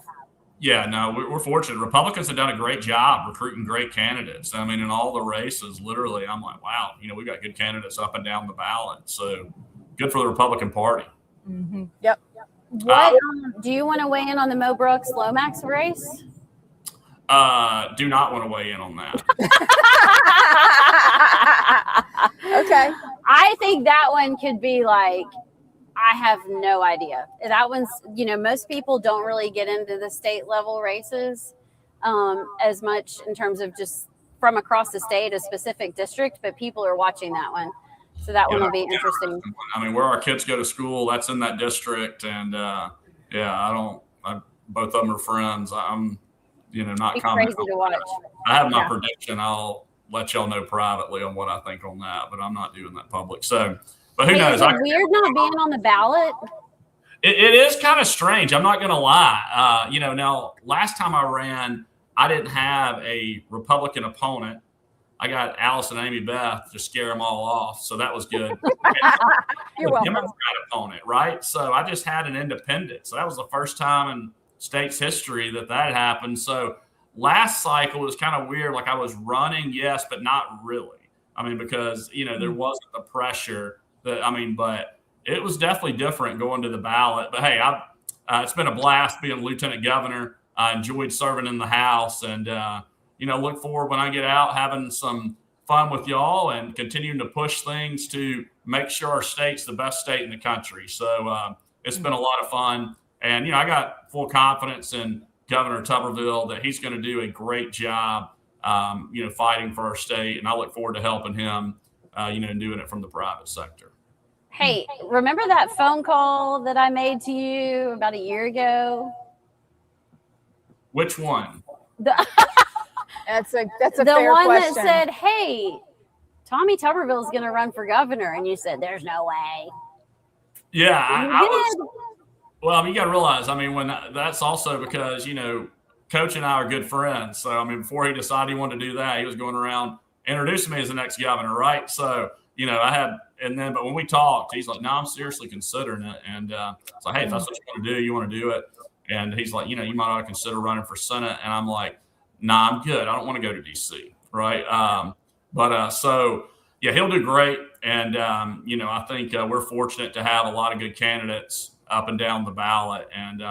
Yeah, no, we're fortunate. Republicans have done a great job recruiting great candidates. I mean, in all the races, literally, I'm like, wow, we got good candidates up and down the ballot. So good for the Republican Party. Mm-hmm. Yep. What do you want to weigh in on the Mo Brooks Lomax race? Do not want to weigh in on that. Okay. I think that one could be like, I have no idea. That one's, most people don't really get into the state level races as much in terms of just from across the state, a specific district, but people are watching that one. So that one will be interesting. I mean, where our kids go to school, that's in that district. And both of them are friends. I'm, not commenting. Crazy to watch. I have my prediction. I'll let y'all know privately on what I think on that, but I'm not doing that public. So, but who knows? Is it weird not being on the ballot? It is kind of strange. I'm not going to lie. Now last time I ran, I didn't have a Republican opponent. I got Alice and Amy Beth to scare them all off. So that was good. You're welcome. Democrat opponent, right? So I just had an independent. So that was the first time in state's history that happened. So last cycle was kind of weird. Like I was running, yes, but not really. I mean, because, there wasn't the pressure but it was definitely different going to the ballot. But hey, it's been a blast being lieutenant governor. I enjoyed serving in the House and, look forward when I get out having some fun with y'all and continuing to push things to make sure our state's the best state in the country. So it's been a lot of fun. And, I got full confidence in Governor Tuberville that he's going to do a great job, fighting for our state. And I look forward to helping him, and doing it from the private sector. Hey, remember that phone call that I made to you about a year ago? Which one? That's a the fair one question. that said, hey, Tommy Tuberville is going to run for governor. And you said, there's no way. Yeah, I was. Well, you got to realize, when that's also because, Coach and I are good friends. So, before he decided he wanted to do that, he was going around introducing me as the next governor, right? So, but when we talked, he's like, no, I'm seriously considering it. And so, hey, if that's what you want to do it. And he's like, you might ought to consider running for Senate. And I'm like, nah, I'm good. I don't want to go to D.C., right? So, he'll do great. And, I think we're fortunate to have a lot of good candidates up and down the ballot. And,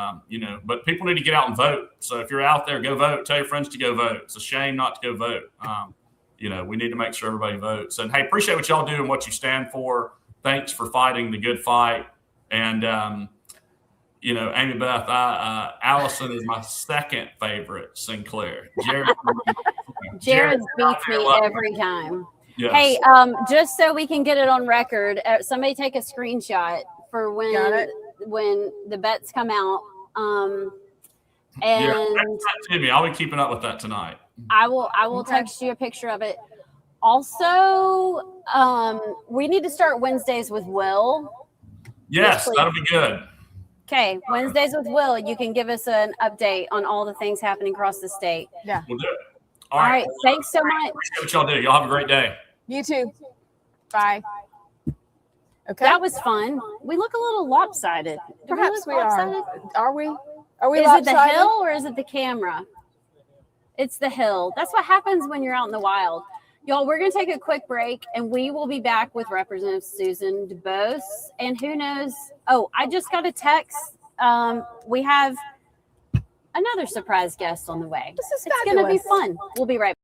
but people need to get out and vote. So if you're out there, go vote. Tell your friends to go vote. It's a shame not to go vote. We need to make sure everybody votes. And, hey, appreciate what y'all do and what you stand for. Thanks for fighting the good fight. And, Amy Beth, Allison is my second favorite Sinclair. Jared beats me every time. Yes. Hey, just so we can get it on record, somebody take a screenshot for when the bets come out. To me, I'll be keeping up with that tonight. I will text you a picture of it. Also, we need to start Wednesdays with Will. Yes, that'll be good. Okay, Wednesdays with Will. You can give us an update on all the things happening across the state. Yeah. We'll do it. All right. Thanks so much. Appreciate what y'all do. Y'all have a great day. You too. Bye. Okay. That was fun. We look a little lopsided. Do Perhaps we look are. lopsided? Are we? Are we Is it the lopsided? hill or is it the camera? It's the hill. That's what happens when you're out in the wild. Y'all, we're going to take a quick break and we will be back with Representative Susan DuBose. And who knows? Oh, I just got a text. We have another surprise guest on the way. This is It's going to be fabulous. fun. We'll be right back.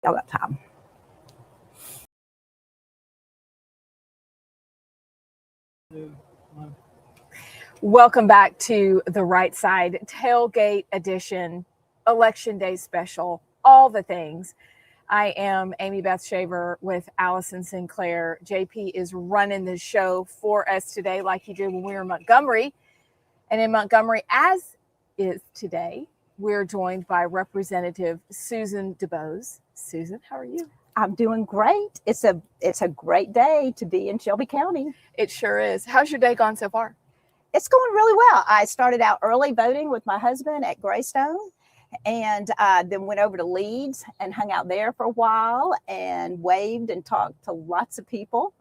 Y'all got time. Welcome back to the Rightside Tailgate Edition, Election Day Special, all the things. I am Amy Beth Shaver with Allison Sinclair. JP is running the show for us today like he did when we were in Montgomery. And in Montgomery, as is today, we're joined by Representative Susan DuBose. Susan, how are you? I'm doing great. It's a great day to be in Shelby County. It sure is. How's your day gone so far? It's going really well. I started out early voting with my husband at Greystone, and then went over to Leeds and hung out there for a while and waved and talked to lots of people.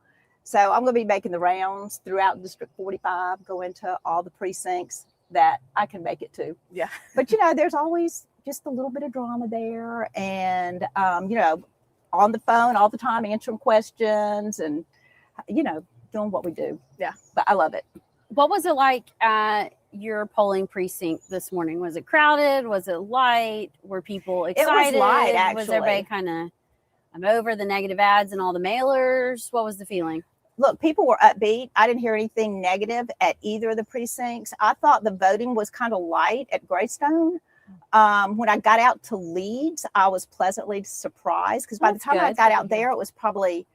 So I'm going to be making the rounds throughout District 45, going to all the precincts that I can make it to. Yeah. But, there's always just a little bit of drama there, and, on the phone all the time, answering questions and, doing what we do. Yeah. But I love it. What was it like at your polling precinct this morning? Was it crowded? Was it light? Were people excited? It was light, actually. Was everybody kind of, I'm over the negative ads and all the mailers? What was the feeling? Look, people were upbeat. I didn't hear anything negative at either of the precincts. I thought the voting was kind of light at Greystone. When I got out to Leeds, I was pleasantly surprised because by the time I got out there, it was probably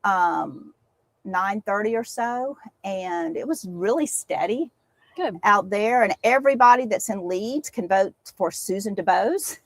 9:30 or so, and it was really steady. Good. Out there, and everybody that's in Leeds can vote for Susan DuBose.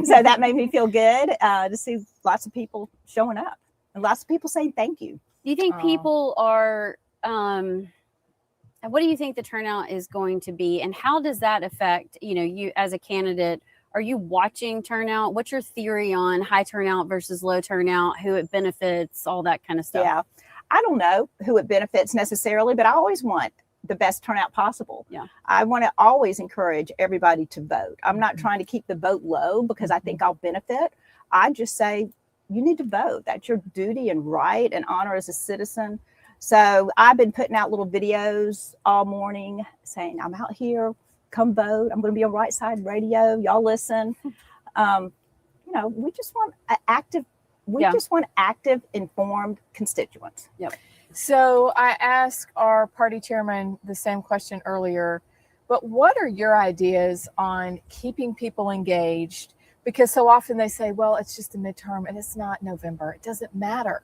So that made me feel good to see lots of people showing up and lots of people saying thank you. Do you think people are, what do you think the turnout is going to be, and how does that affect, you as a candidate? Are you watching turnout? What's your theory on high turnout versus low turnout, who it benefits, all that kind of stuff? Yeah, I don't know who it benefits necessarily, but I always want the best turnout possible. Yeah. I want to always encourage everybody to vote. I'm not trying to keep the vote low because I think I'll benefit. I just say you need to vote. That's your duty and right and honor as a citizen. So I've been putting out little videos all morning saying, I'm out here, come vote. I'm going to be on Rightside Radio. Y'all listen. We just want active, informed constituents. Yep. So I asked our party chairman the same question earlier, but what are your ideas on keeping people engaged? Because so often they say, well, it's just a midterm and it's not November. It doesn't matter.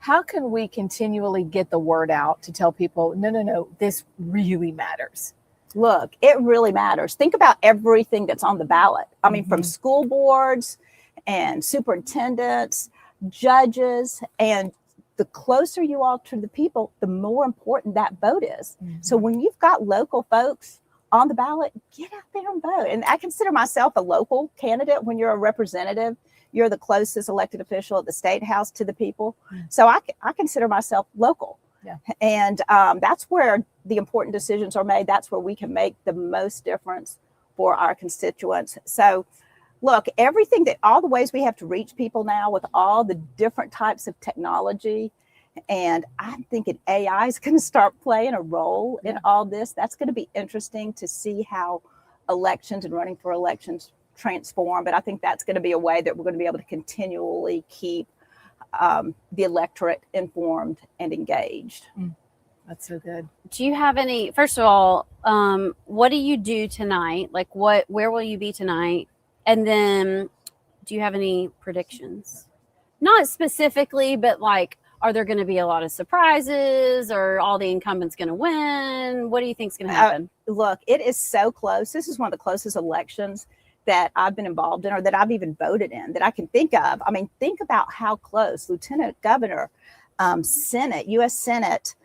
How can we continually get the word out to tell people, no, this really matters? Look, it really matters. Think about everything that's on the ballot. I mean, from school boards and superintendents, judges, and the closer you are to the people, the more important that vote is. So when you've got local folks on the ballot, get out there and vote. And I consider myself a local candidate. When you're a representative, you're the closest elected official at the state house to the people. So I consider myself local. Yeah. And that's where the important decisions are made. That's where we can make the most difference for our constituents. So look, all the ways we have to reach people now with all the different types of technology. And I'm thinking AI is going to start playing a role in all this. That's going to be interesting to see how elections and running for elections transform. But I think that's going to be a way that we're going to be able to continually keep the electorate informed and engaged. That's so good. Do you have any, first of all, what do you do tonight? Like where will you be tonight? And then do you have any predictions? Not specifically, but like, are there going to be a lot of surprises, or all the incumbents going to win? What do you think is going to happen? Look, it is so close. This is one of the closest elections that I've been involved in, or that I've even voted in, that I can think of. I mean, think about how close. Lieutenant Governor, Senate, U.S. Senate,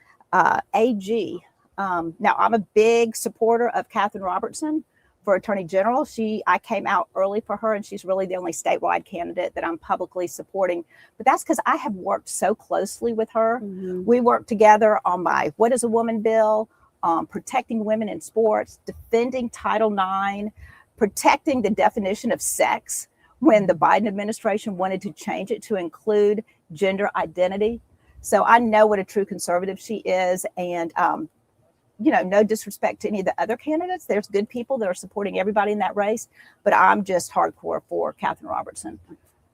AG. Now, I'm a big supporter of Katherine Robertson for Attorney General. I came out early for her, and she's really the only statewide candidate that I'm publicly supporting. But that's because I have worked so closely with her. We worked together on my What is a Woman bill, protecting women in sports, defending Title IX, protecting the definition of sex when the Biden administration wanted to change it to include gender identity. So I know what a true conservative she is. And, no disrespect to any of the other candidates. There's good people that are supporting everybody in that race, but I'm just hardcore for Katherine Robertson.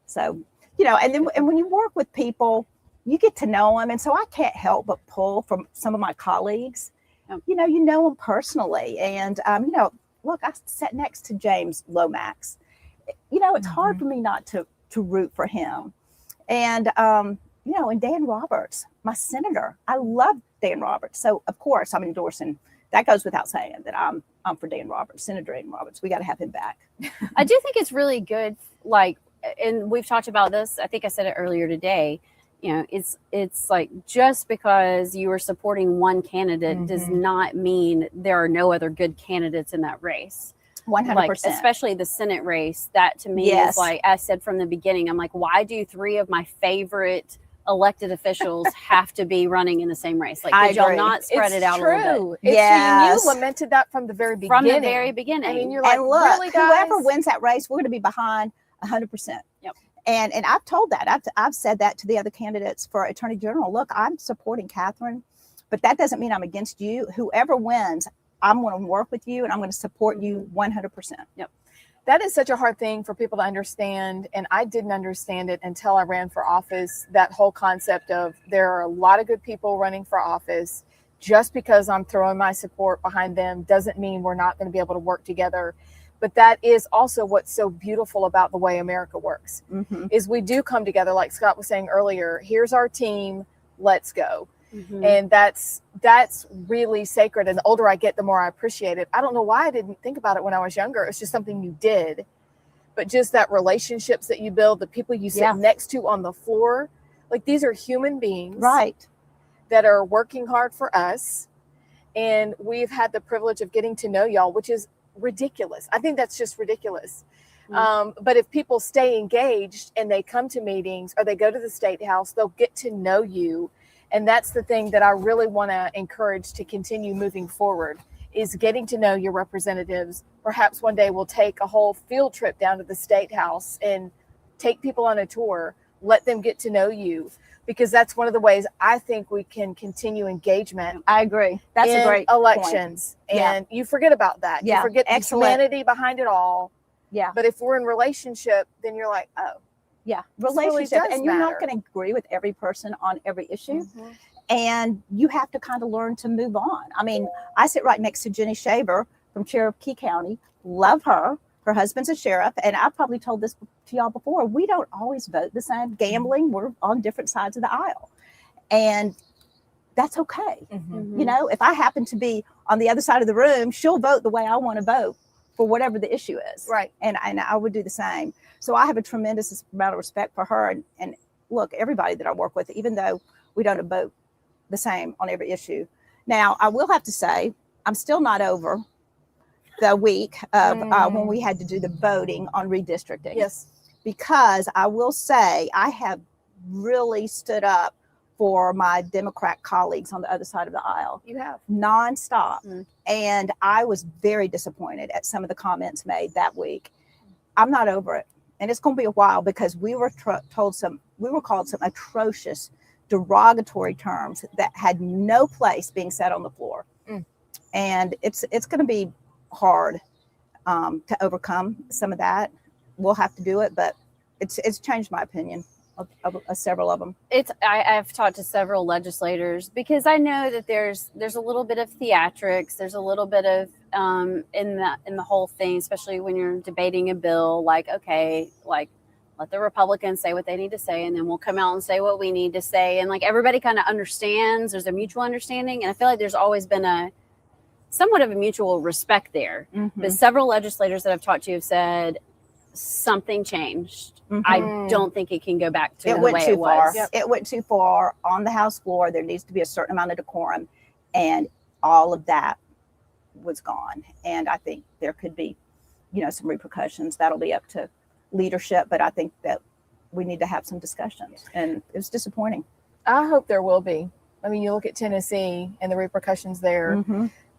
So and when you work with people, you get to know them. And so I can't help but pull from some of my colleagues. Yep. You know them personally. And, look, I sat next to James Lomax. It's hard for me not to root for him. And, and Dan Roberts, my senator, I love Dan Roberts. So, of course, I'm endorsing. That goes without saying that I'm for Dan Roberts, Senator Dan Roberts. We got to have him back. I do think it's really good. Like, and we've talked about this. I think I said it earlier today. It's like, just because you are supporting one candidate does not mean there are no other good candidates in that race. 100%. Like, especially the Senate race. That to me is like, I said from the beginning, I'm like, why do 3 of my favorite elected officials have to be running in the same race? Like, could y'all not spread it out a little bit? Yes. You lamented that from the very beginning. From the very beginning. I mean, you're like, and look, really, guys? whoever wins that race, we're going to be behind 100%. Yep. And I've told that. I've said that to the other candidates for Attorney General. Look, I'm supporting Catherine, but that doesn't mean I'm against you. Whoever wins, I'm going to work with you and I'm going to support you 100%. Yep. That is such a hard thing for people to understand. And I didn't understand it until I ran for office. That whole concept of there are a lot of good people running for office. Just because I'm throwing my support behind them doesn't mean we're not going to be able to work together. But that is also what's so beautiful about the way America works, is we do come together. Like Scott was saying earlier, here's our team, let's go. And that's really sacred. And the older I get, the more I appreciate it. I don't know why I didn't think about it when I was younger. It's just something you did. But just that relationships that you build, the people you sit next to on the floor, like, these are human beings, right, that are working hard for us. And we've had the privilege of getting to know y'all, which is ridiculous. I think that's just ridiculous. But if people stay engaged and they come to meetings or they go to the State House, they'll get to know you. And that's the thing that I really want to encourage to continue moving forward, is getting to know your representatives. Perhaps one day we'll take a whole field trip down to the State House and take people on a tour, let them get to know you, because that's one of the ways I think we can continue engagement. I agree. That's a great elections. point. And you forget about that. Yeah. You forget the humanity behind it all. Yeah. But if we're in relationship, then you're like, oh. Yeah, really relationship. does And you're matter. not going to agree with every person on every issue. And you have to kind of learn to move on. I mean, I sit right next to Jenny Shaver from Cherokee County. Love her. Her husband's a sheriff. And I've probably told this to y'all before. We don't always vote the same. Gambling, we're on different sides of the aisle. And that's okay. If I happen to be on the other side of the room, she'll vote the way I want to vote for whatever the issue is. Right. And I would do the same. So I have a tremendous amount of respect for her. And look, everybody that I work with, even though we don't vote the same on every issue. Now, I will have to say, I'm still not over the week of when we had to do the voting on redistricting. Yes. Because I will say, I have really stood up for my Democrat colleagues on the other side of the aisle. You have. Nonstop. And I was very disappointed at some of the comments made that week. I'm not over it. And it's going to be a while, because we were called some atrocious, derogatory terms that had no place being said on the floor. And it's going to be hard to overcome some of that. We'll have to do it, but it's changed my opinion of several of them. I've talked to several legislators, because I know that there's a little bit of theatrics. There's a little bit of in the whole thing, especially when you're debating a bill. Like, okay, like, let the Republicans say what they need to say, and then we'll come out and say what we need to say. And like, everybody kind of understands. There's a mutual understanding, and I feel like there's always been a somewhat of a mutual respect there. But several legislators that I've talked to have said something changed. I don't think it can go back to the way it was. It went too far on the House floor. There needs to be a certain amount of decorum, and all of that was gone. And I think there could be, some repercussions. That'll be up to leadership, but I think that we need to have some discussions. And it was disappointing. I hope there will be. I mean, you look at Tennessee and the repercussions there,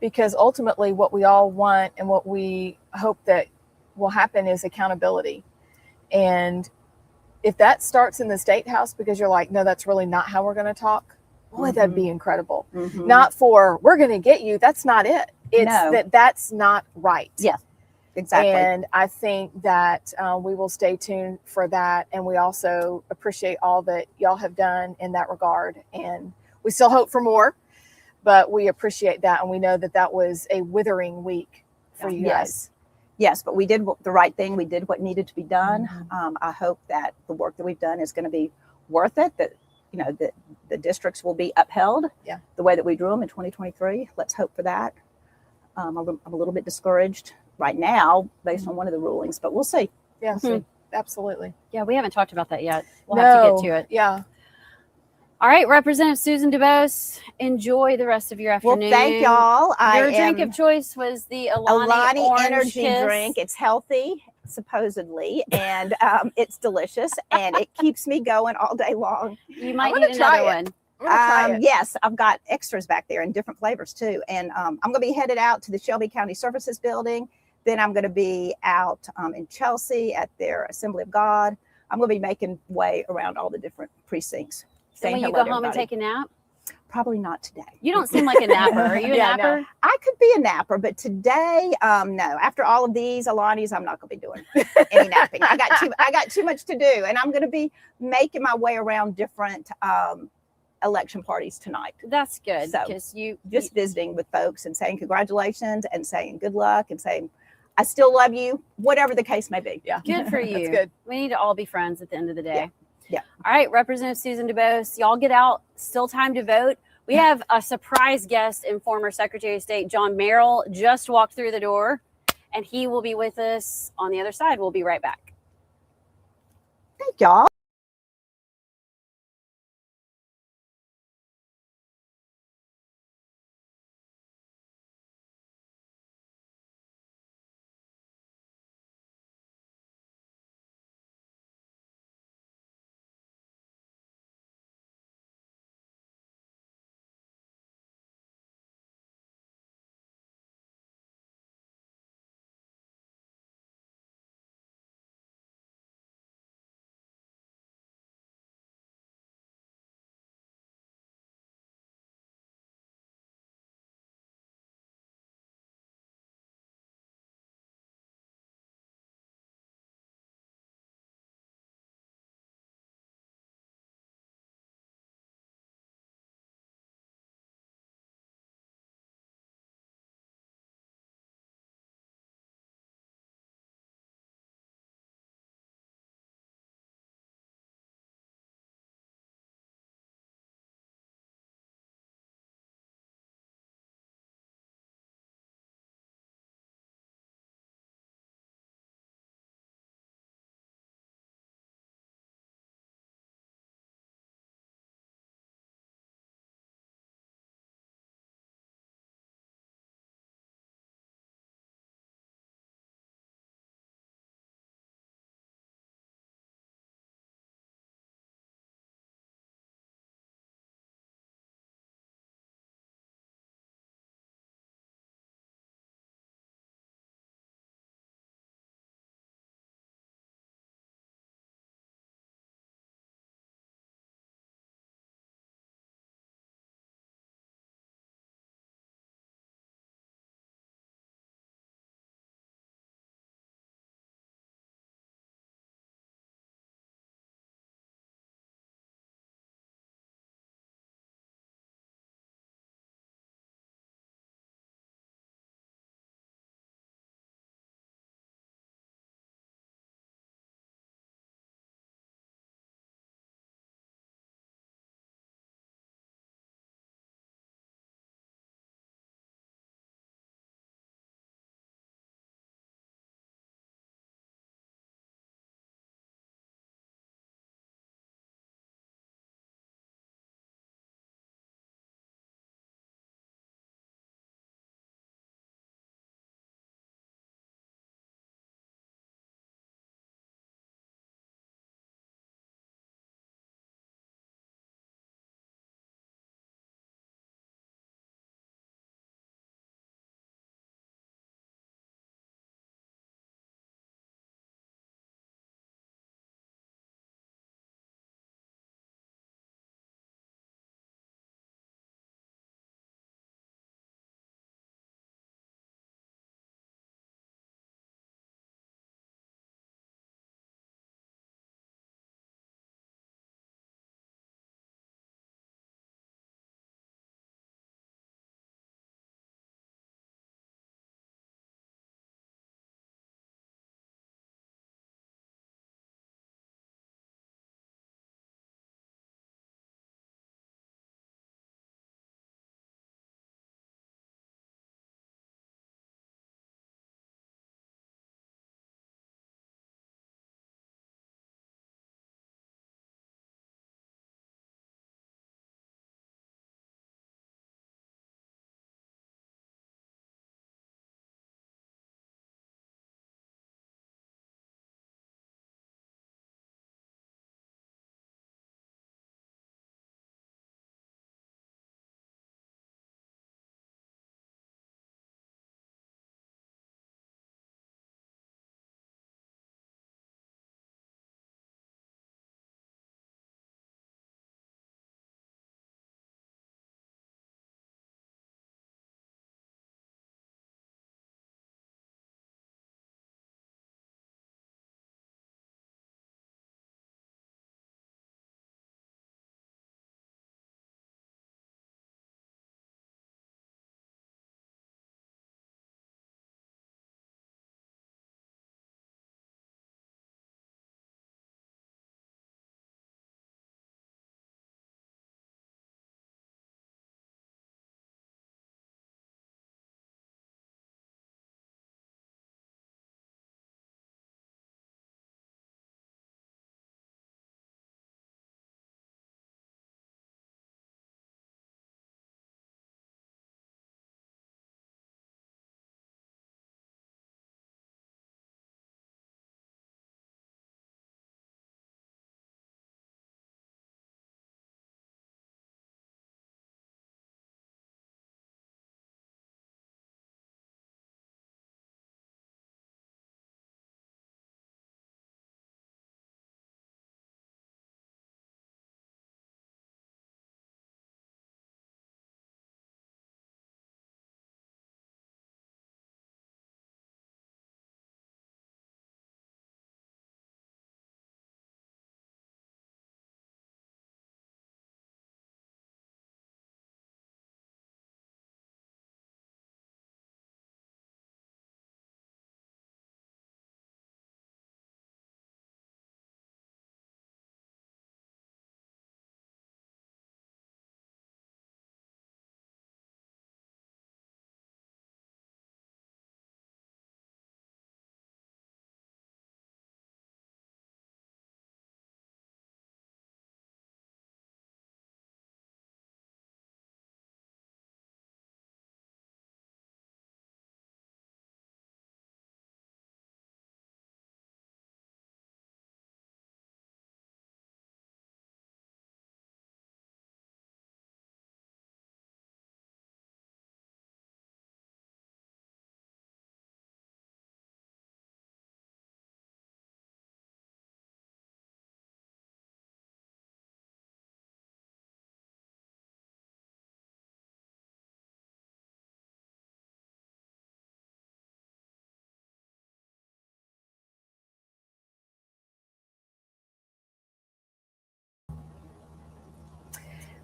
because ultimately what we all want and what we hope that will happen is accountability. And if that starts in the State House, because you're like, no, that's really not how we're going to talk, boy, that'd be incredible. Not for, we're going to get you. That's not it. It's that's not right. Yeah. Exactly. And I think that we will stay tuned for that. And we also appreciate all that y'all have done in that regard. And we still hope for more, but we appreciate that. And we know that that was a withering week for you guys. Yes, but we did the right thing. We did what needed to be done. I hope that the work that we've done is going to be worth it, that, you know, that the districts will be upheld the way that we drew them in 2023. Let's hope for that. I'm a little bit discouraged right now based on one of the rulings, but we'll see. Yeah, absolutely. Yeah, we haven't talked about that yet. We'll have to get to it. Yeah. All right, Representative Susan DeBose, enjoy the rest of your afternoon. Well, thank y'all. Your drink of choice was the Alani Orange Energy Kiss. drink. It's healthy, supposedly, and it's delicious, and it keeps me going all day long. You might need another one. Yes, I've got extras back there in different flavors too. And I'm going to be headed out to the Shelby County Services Building. Then I'm going to be out in Chelsea at their Assembly of God. I'm going to be making way around all the different precincts. So when you go home and take a nap? Probably not today. You don't seem like a napper. Are you a napper? No. I could be a napper, but today, no. After all of these Alani's, I'm not going to be doing any napping. I got too much to do, and I'm going to be making my way around different election parties tonight. That's good. So you just visiting with folks and saying congratulations and saying good luck and saying I still love you, whatever the case may be. Yeah, good for you. That's good. We need to all be friends at the end of the day. Yeah. All right, Representative Susan DeBose, y'all get out. Still time to vote. We have a surprise guest in former Secretary of State John Merrill just walked through the door, and he will be with us on the other side. We'll be right back. Thank y'all.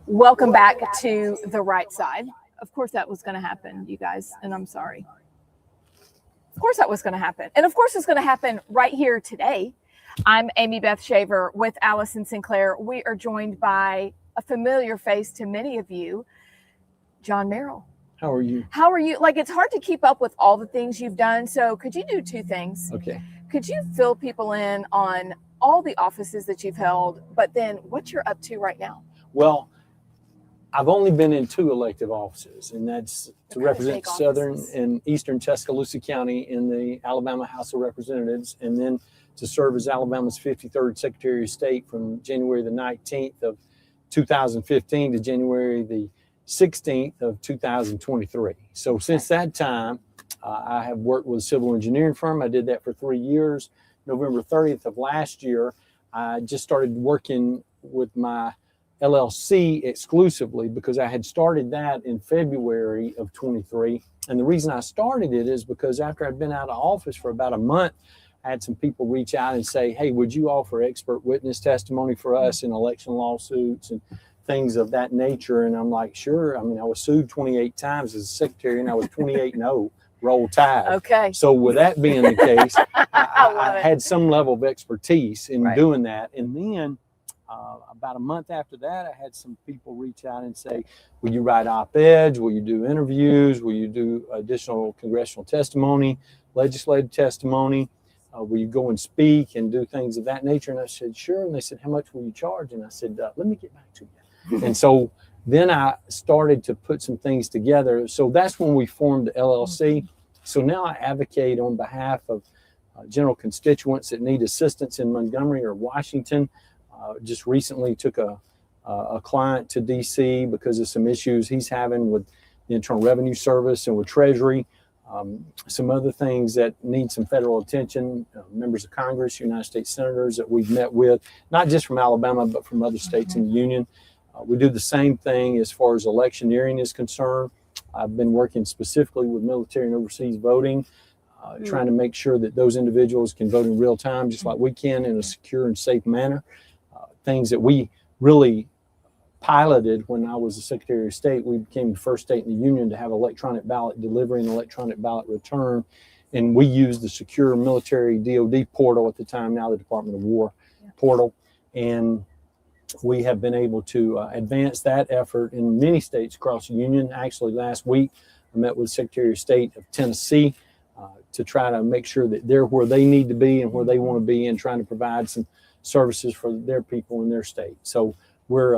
Welcome back to the right side. Of course that was going to happen, you guys, and I'm sorry. Of course that was going to happen. And of course it's going to happen right here today. I'm Amy Beth Shaver with Allison Sinclair. We are joined by a familiar face to many of you, John Merrill. How are you? How are you? Like, it's hard to keep up with all the things you've done. So could you do two things? Okay. Could you fill people in on all the offices that you've held, but then what you're up to right now? Well, I've only been in 2 elective offices, and that's to represent Southern and Eastern Tuscaloosa County in the Alabama House of Representatives, and then to serve as Alabama's 53rd Secretary of State from January the 19th of 2015 to January the 16th of 2023. So since that time, I have worked with a civil engineering firm. I did that for 3 years. November 30th of last year, I just started working with my LLC exclusively because I had started that in February of 23. And the reason I started it is because after I'd been out of office for about a month, I had some people reach out and say, hey, would you offer expert witness testimony for us in election lawsuits and things of that nature? And I'm like, sure. I mean, I was sued 28 times as a secretary, and I was 28-0, roll tide. Okay. So with that being the case, I had some level of expertise in doing that. And then about a month after that, I had some people reach out and say, will you write op-eds? Will you do interviews? Will you do additional congressional testimony, legislative testimony? Will you go and speak and do things of that nature? And I said, sure. And they said, how much will you charge? And I said, let me get back to you. And so then I started to put some things together. So that's when we formed the LLC. So now I advocate on behalf of general constituents that need assistance in Montgomery or Washington. Just recently took a client to DC because of some issues he's having with the Internal Revenue Service and with Treasury. Some other things that need some federal attention, members of Congress, United States senators that we've met with, not just from Alabama, but from other states in the union. We do the same thing as far as electioneering is concerned. I've been working specifically with military and overseas voting, trying to make sure that those individuals can vote in real time, just like we can, in a secure and safe manner. Things that we really piloted when I was the Secretary of State. We became the first state in the union to have electronic ballot delivery and electronic ballot return. And we used the secure military DOD portal at the time, now the Department of War portal. And we have been able to advance that effort in many states across the union. Actually, last week, I met with the Secretary of State of Tennessee to try to make sure that they're where they need to be and where they want to be, and trying to provide some services for their people in their state. So we're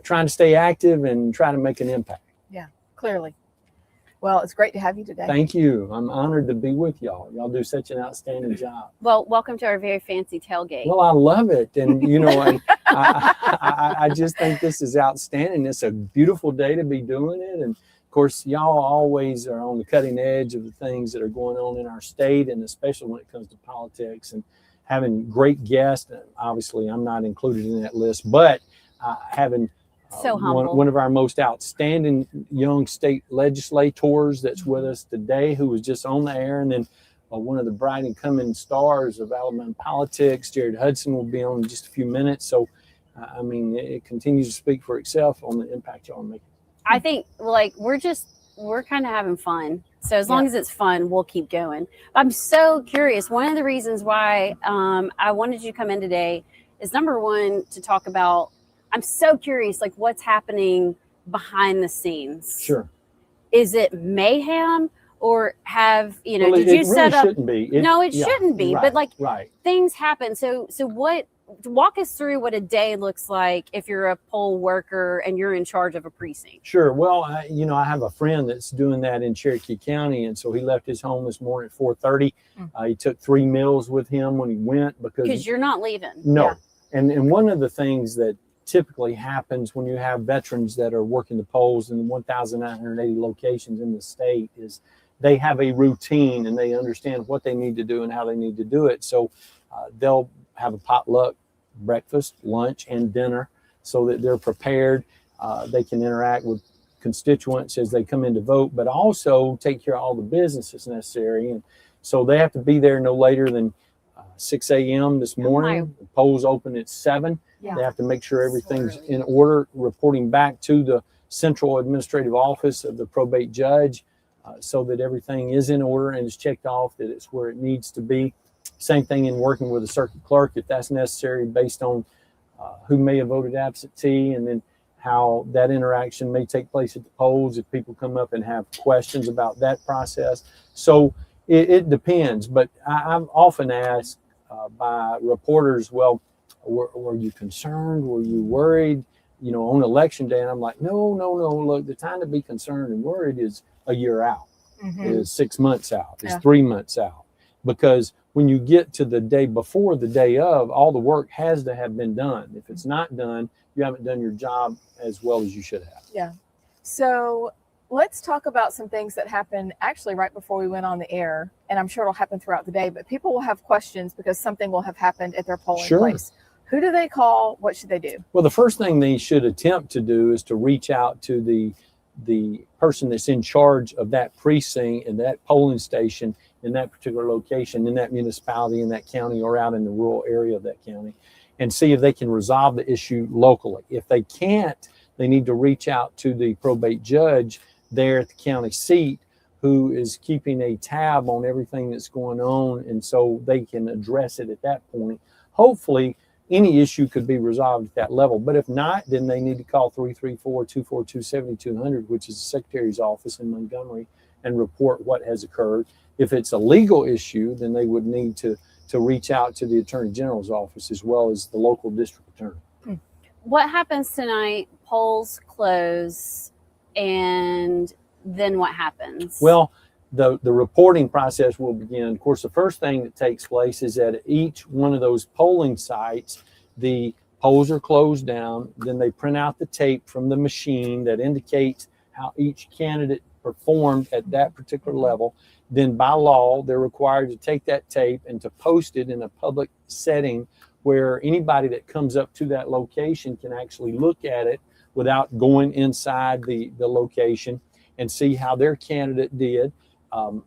trying to stay active and try to make an impact. Yeah, clearly. Well, it's great to have you today. Thank you. I'm honored to be with y'all. Y'all do such an outstanding job. Well, welcome to our very fancy tailgate. Well, I love it. And, you know, I just think this is outstanding. It's a beautiful day to be doing it. And, of course, y'all always are on the cutting edge of the things that are going on in our state, and especially when it comes to politics and having great guests. Obviously, I'm not included in that list, but having one of our most outstanding young state legislators that's with us today, who was just on the air, and then one of the bright and coming stars of Alabama politics, Jared Hudson, will be on in just a few minutes. So, I mean, it continues to speak for itself on the impact y'all make. I think, like, we're kind of having fun. So as long as it's fun, we'll keep going. I'm so curious. One of the reasons why I wanted you to come in today is, number one, to talk about, I'm so curious, like, what's happening behind the scenes. Sure. Is it mayhem, or have, you know, well, did you really set up? Shouldn't be. No, it shouldn't be. Right, but like things happen. So what, walk us through what a day looks like if you're a poll worker and you're in charge of a precinct. Sure. Well, you know, I have a friend that's doing that in Cherokee County. And so he left his home this morning at 4:30. He took 3 meals with him when he went because you're not leaving. No. Yeah. And one of the things that typically happens when you have veterans that are working the polls in the 1,980 locations in the state is they have a routine and they understand what they need to do and how they need to do it. So they'll have a potluck breakfast, lunch, and dinner so that they're prepared. They can interact with constituents as they come in to vote, but also take care of all the business that's necessary. And so they have to be there no later than 6 a.m. this morning. The polls open at 7. Yeah. They have to make sure everything's in order, reporting back to the central administrative office of the probate judge, so that everything is in order and is checked off, that it's where it needs to be. Same thing in working with the circuit clerk, if that's necessary, based on who may have voted absentee, and then how that interaction may take place at the polls if people come up and have questions about that process. So it depends, but I'm often asked by reporters, well, were you concerned? Were you worried, on election day? And I'm like, no. Look, the time to be concerned and worried is a year out, is 6 months out, is 3 months out. Because when you get to the day before the day of, all the work has to have been done. If it's not done, you haven't done your job as well as you should have. Yeah. So let's talk about some things that happened actually right before we went on the air. And I'm sure it'll happen throughout the day, but people will have questions because something will have happened at their polling place. Who do they call? What should they do? Well, the first thing they should attempt to do is to reach out to the person that's in charge of that precinct and that polling station in that particular location, in that municipality, in that county, or out in the rural area of that county, and see if they can resolve the issue locally. If they can't, they need to reach out to the probate judge there at the county seat, who is keeping a tab on everything that's going on, and so they can address it at that point. Hopefully, any issue could be resolved at that level. But if not, then they need to call 334-242-7200, which is the Secretary's office in Montgomery, and report what has occurred. If it's a legal issue, then they would need to reach out to the Attorney General's office as well as the local district attorney. What happens tonight? Polls close, and then what happens? Well, the reporting process will begin. Of course, the first thing that takes place is at each one of those polling sites, the polls are closed down. Then they print out the tape from the machine that indicates how each candidate performed at that particular level. Then by law, they're required to take that tape and to post it in a public setting where anybody that comes up to that location can actually look at it without going inside the location and see how their candidate did.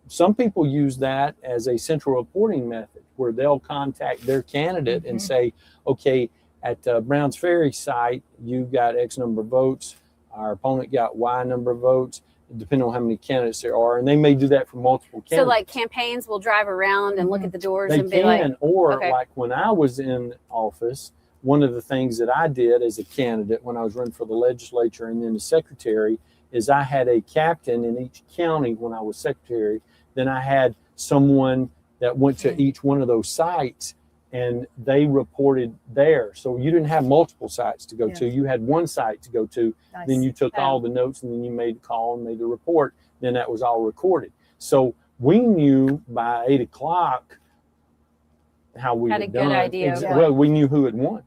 Some people use that as a central reporting method where they'll contact their candidate and say, okay, at Browns Ferry site, you got X number of votes. Our opponent got Y number of votes, depending on how many candidates there are. And they may do that for multiple candidates. So like campaigns will drive around and look at the doors they and be like, or like when I was in office, one of the things that I did as a candidate when I was running for the legislature and then the secretary is I had a captain in each county when I was secretary. Then I had someone that went to each one of those sites and they reported there. So you didn't have multiple sites to go to. You had one site to go to. Nice. Then you took all the notes and then you made the call and made the report. Then that was all recorded. So we knew by 8 o'clock how we had had a good done. idea. Well, we knew who had won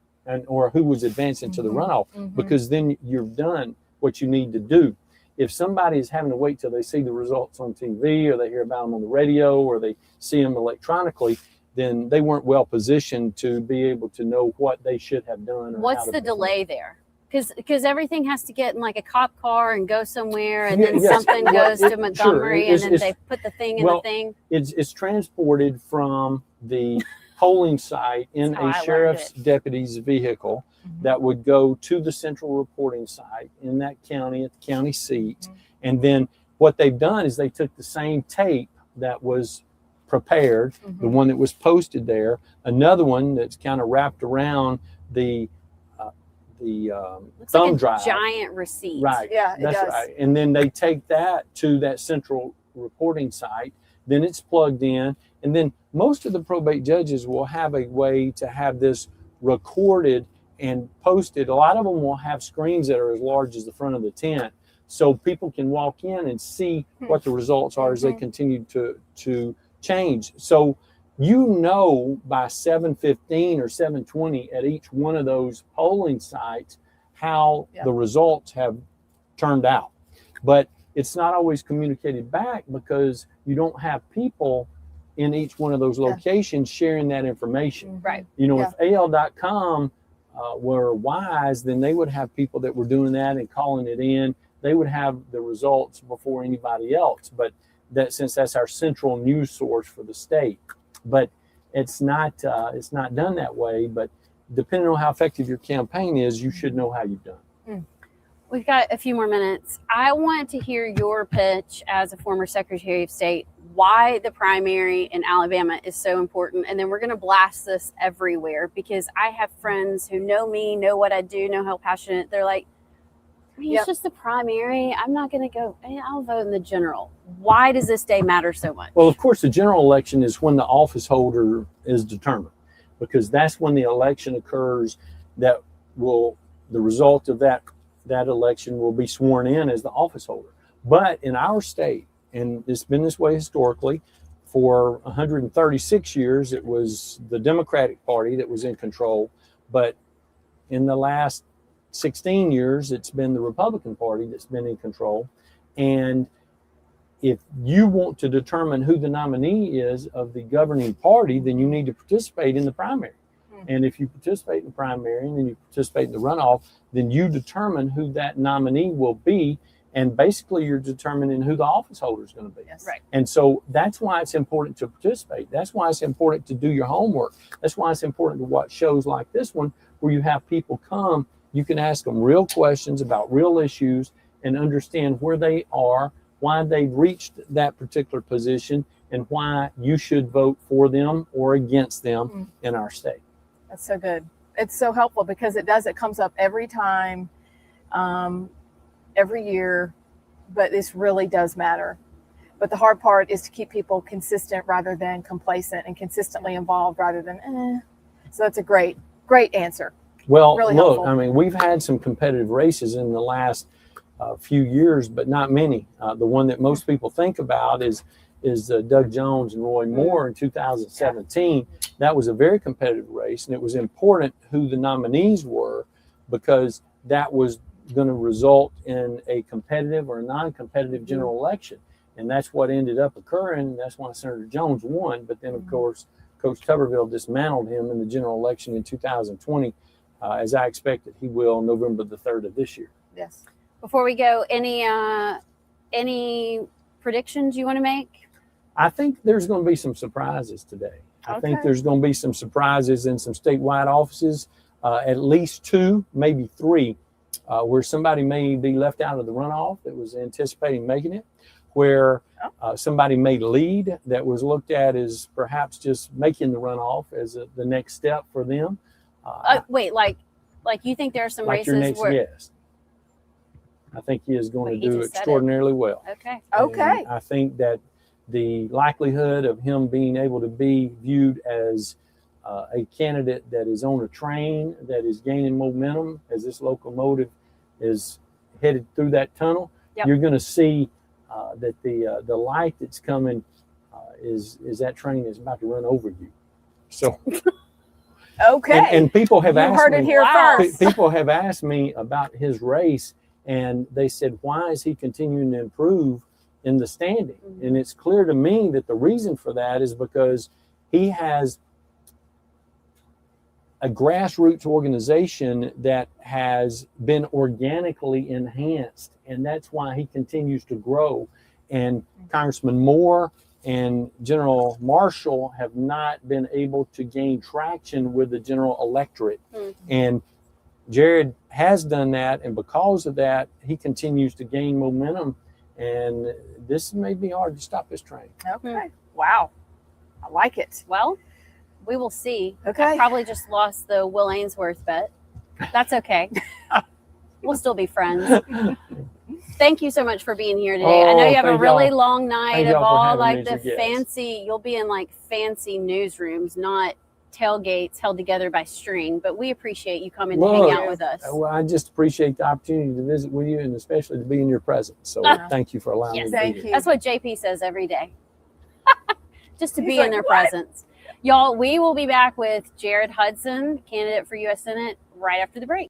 or who was advancing to the runoff, because then you've done what you need to do. If somebody is having to wait till they see the results on TV or they hear about them on the radio or they see them electronically, then they weren't well positioned to be able to know what they should have done. Or what's the delay there? Because everything has to get in like a cop car and go somewhere, and then something goes to Montgomery, and then they put the thing in the thing. It's transported from the polling site in a sheriff's deputy's vehicle that would go to the central reporting site in that county at the county seat. And then what they've done is they took the same tape that was prepared, the one that was posted there, another one that's kind of wrapped around the Looks thumb like a drive. giant receipt. Right. Yeah, it that's does. right. And then they take that to that central reporting site. Then it's plugged in. And then most of the probate judges will have a way to have this recorded and posted. A lot of them will have screens that are as large as the front of the tent, so people can walk in and see what the results are as they continue to change. So by 7:15 or 7:20 at each one of those polling sites how the results have turned out. But it's not always communicated back because you don't have people in each one of those locations sharing that information. Right. If AL.com were wise, then they would have people that were doing that and calling it in. They would have the results before anybody else. But since that's our central news source for the state, but it's not done that way. But depending on how effective your campaign is, you should know how you've done. We've got a few more minutes. I want to hear your pitch as a former Secretary of State, why the primary in Alabama is so important. And then we're going to blast this everywhere, because I have friends who know me, know what I do, know how passionate. They're like, I mean, it's just the primary. I'm not going to go. I'll vote in the general. Why does this day matter so much? Well, of course, the general election is when the office holder is determined, because that's when the election occurs. That will, the result of that election will be sworn in as the office holder. But in our state, and it's been this way historically, for 136 years, it was the Democratic Party that was in control. But in the last 16 years, it's been the Republican Party that's been in control. And if you want to determine who the nominee is of the governing party, then you need to participate in the primary. And if you participate in the primary and then you participate in the runoff, then you determine who that nominee will be. And basically, you're determining who the office holder is going to be. Yes. Right. And so that's why it's important to participate. That's why it's important to do your homework. That's why it's important to watch shows like this one, where you have people come. You can ask them real questions about real issues and understand where they are, why they've reached that particular position, and why you should vote for them or against them in our state. That's so good. It's so helpful because it comes up every time, every year, but this really does matter. But the hard part is to keep people consistent rather than complacent, and consistently involved rather than, So that's a great answer. Well, Really look, helpful. I mean, we've had some competitive races in the last few years, but not many. The one that most people think about is Doug Jones and Roy Moore in 2017. That was a very competitive race, and it was important who the nominees were, because that was going to result in a competitive or a non-competitive general election. And that's what ended up occurring. That's why Senator Jones won. But then, of course, Coach Tuberville dismantled him in the general election in 2020, as I expected he will November the 3rd of this year. Yes. Before we go, any predictions you want to make? I think there's going to be some surprises today. I think Okay. there's going to be some surprises in some statewide offices, at least 2, maybe 3, where somebody may be left out of the runoff that was anticipating making it, where somebody may lead that was looked at as perhaps just making the runoff as the next step for them. Wait, like you think there are some like races your next where? guest. I think he is going He to do just said it. extraordinarily well. Okay. Okay. And I think that the likelihood of him being able to be viewed as a candidate that is on a train that is gaining momentum as this locomotive is headed through that tunnel, you're going to see that the light that's coming is that train is about to run over you. So Okay. and people have You asked heard me, it here first. people have asked me about his race, and they said, why is he continuing to improve in the standing? And it's clear to me that the reason for that is because he has a grassroots organization that has been organically enhanced, and that's why he continues to grow. And Congressman Moore and General Marshall have not been able to gain traction with the general electorate. And Jared has done that, and because of that, he continues to gain momentum. And this may be hard to stop this train. Okay. Wow. I like it. Well, we will see. Okay. I probably just lost the Will Ainsworth bet. That's okay. We'll still be friends. Thank you so much for being here today. I know you have a really long night of all like the fancy, you'll be in like fancy newsrooms, not tailgates held together by string, but we appreciate you coming to hang out with us. Well, I just appreciate the opportunity to visit with you, and especially to be in your presence. So thank you for allowing me to Thank be you. here. That's what JP says every day. Just to be in their presence. Y'all, we will be back with Jared Hudson, candidate for U.S. Senate, right after the break.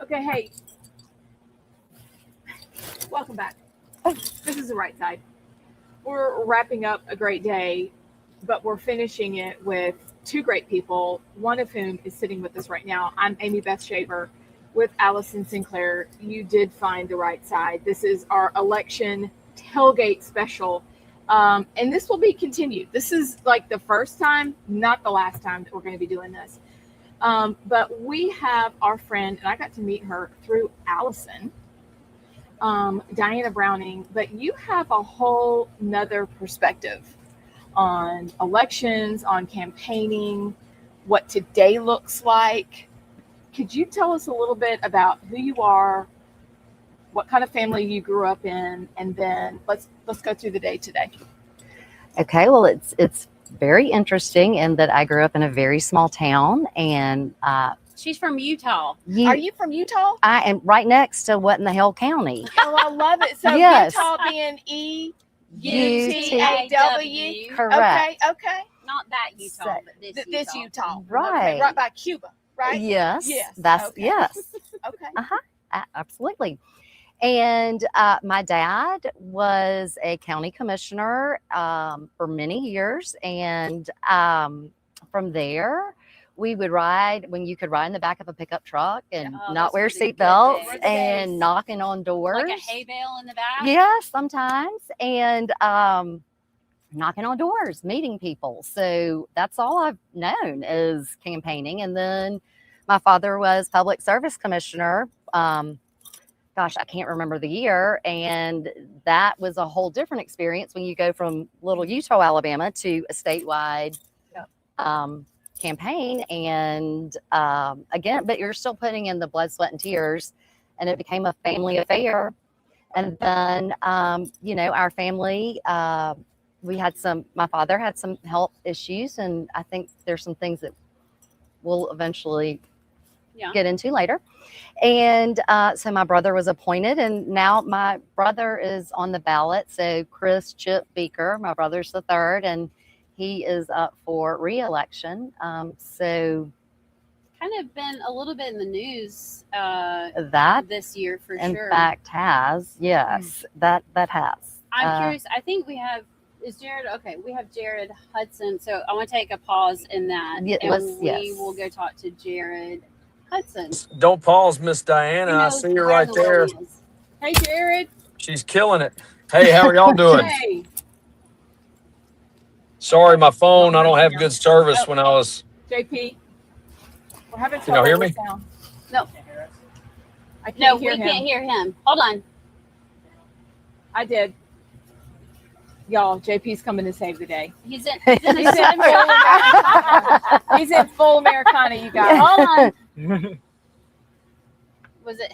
Okay, hey, welcome back. This is the Right Side. We're wrapping up a great day, but we're finishing it with two great people, one of whom is sitting with us right now. I'm Amy Beth Shaver with Allison Sinclair. You did find the right side. This is our election tailgate special. And this will be continued. This is like the first time, not the last time that we're going to be doing this. But we have our friend, and I got to meet her through Allison, Diana Browning, but you have a whole nother perspective on elections, on campaigning, what today looks like. Could you tell us a little bit about who you are, what kind of family you grew up in, and then let's go through the day today. Okay, well, it's very interesting in that I grew up in a very small town, and She's from Utah. Are you from Utah? I am right next to What in the Hell County. Oh, I love it. So Yes. Utah being E-U-T-A-W. Correct. Okay. Not that Utah, but This Utah. Right. Okay, right by Cuba, right? Yes. Yes. That's Okay. yes. Okay. Absolutely. And my dad was a county commissioner for many years. And from there, we would ride when you could ride in the back of a pickup truck and not wear seatbelts and knocking on doors. Like a hay bale in the back? Yeah, sometimes. And knocking on doors, meeting people. So that's all I've known is campaigning. And then my father was public service commissioner. Gosh, I can't remember the year. And that was a whole different experience when you go from little Utah, Alabama to a statewide campaign. And again, but you're still putting in the blood, sweat, and tears. And it became a family affair. And then, our family, my father had some health issues. And I think there's some things that we'll eventually get into later. And so my brother was appointed, and now my brother is on the ballot. So Chris Chip Beaker, my brother's the third, and he is up for re-election. So Kind of been a little bit in the news that this year for in sure. fact has, yes, that has. I'm curious. I think we have, we have Jared Hudson. So I want to take a pause in that. Yeah, and we yes. will go talk to Jared Hudson. Don't pause, Miss Diana. I see you right there. Hey, Jared. She's killing it. Hey, how are y'all doing? Hey. Sorry, my phone. I don't have good service when I was. JP. We're having trouble. Can y'all hear me? with sound. No. I can't No, hear we him. can't hear him. Hold on. I did. Y'all, JP's coming to save the day. He's in He's in full Americana. He's in full Americana, you guys. Hold on. Was it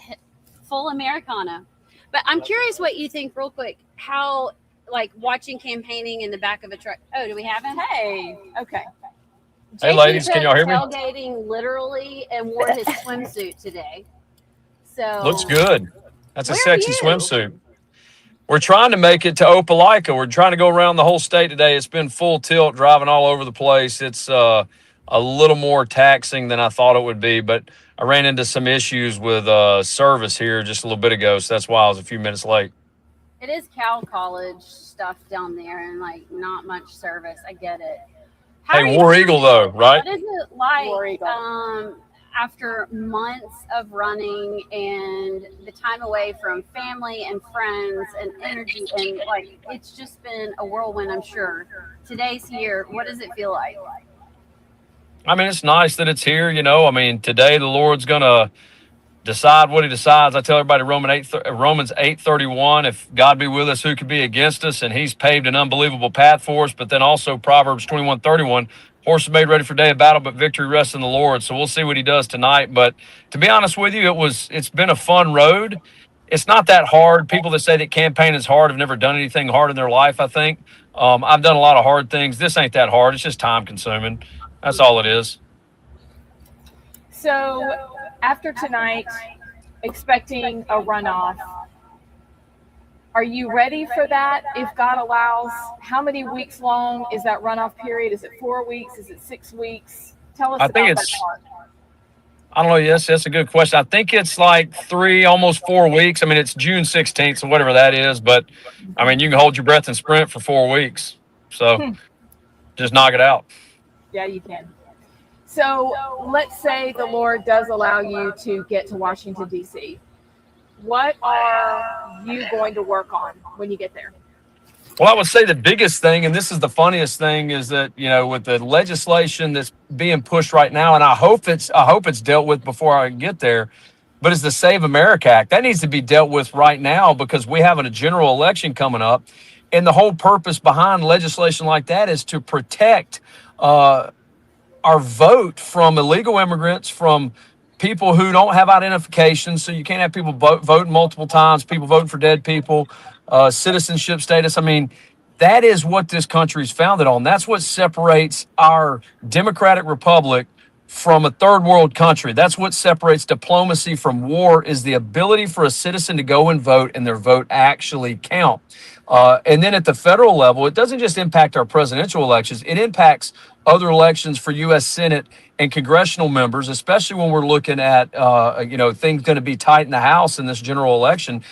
full Americana? But I'm curious what you think, real quick. How, like, watching campaigning in the back of a truck. Oh, do we have him? Hey. Okay. Hey, JP ladies, can took y'all hear me? Tailgating literally and wore his swimsuit today. So Looks good. That's a Where are sexy you? swimsuit. We're trying to make it to Opelika. We're trying to go around the whole state today. It's been full tilt, driving all over the place. It's a little more taxing than I thought it would be, but I ran into some issues with service here just a little bit ago, so that's why I was a few minutes late. it is Cal College stuff down there and like not much service. I get it. How are Hey, you War feeling? Eagle, though, right? What is it War like Eagle. after months of running and the time away from family and friends and energy, and like it's just been a whirlwind, I'm sure. Today's here. What does it feel like? I mean, it's nice that it's here, you know. I mean, today the Lord's going to decide what he decides. I tell everybody Romans 8:31, if God be with us, who could be against us? And he's paved an unbelievable path for us. But then also Proverbs 21:31, horse is made ready for day of battle, but victory rests in the Lord. So we'll see what he does tonight. But to be honest with you, it's been a fun road. It's not that hard. People that say that campaign is hard have never done anything hard in their life, I think. I've done a lot of hard things. This ain't that hard. It's just time consuming. That's all it is. So after tonight, expecting a runoff, are you ready for that if God allows? How many weeks long is that runoff period? Is it 4 weeks? Is it 6 weeks? Tell us I about think that it's- part. I don't know. Yes, that's a good question. I think it's like 3, almost 4 weeks. I mean, it's June 16th, so whatever that is. But I mean, you can hold your breath and sprint for 4 weeks. So just knock it out. Yeah, you can. So let's say the Lord does allow you to get to Washington, D.C. What are you going to work on when you get there? Well, I would say the biggest thing, and this is the funniest thing, is that, you know, with the legislation that's being pushed right now, and I hope it's dealt with before I get there, but it's the Save America Act. That needs to be dealt with right now because we have a general election coming up. And the whole purpose behind legislation like that is to protect our vote from illegal immigrants, from people who don't have identification. So you can't have people voting multiple times, people voting for dead people, citizenship status. I mean, that is what this country is founded on. That's what separates our democratic republic from a third world country. That's what separates diplomacy from war, is the ability for a citizen to go and vote and their vote actually count. And then at the federal level, it doesn't just impact our presidential elections. It impacts other elections for U.S. Senate and congressional members, especially when we're looking at, things going to be tight in the House in this general election.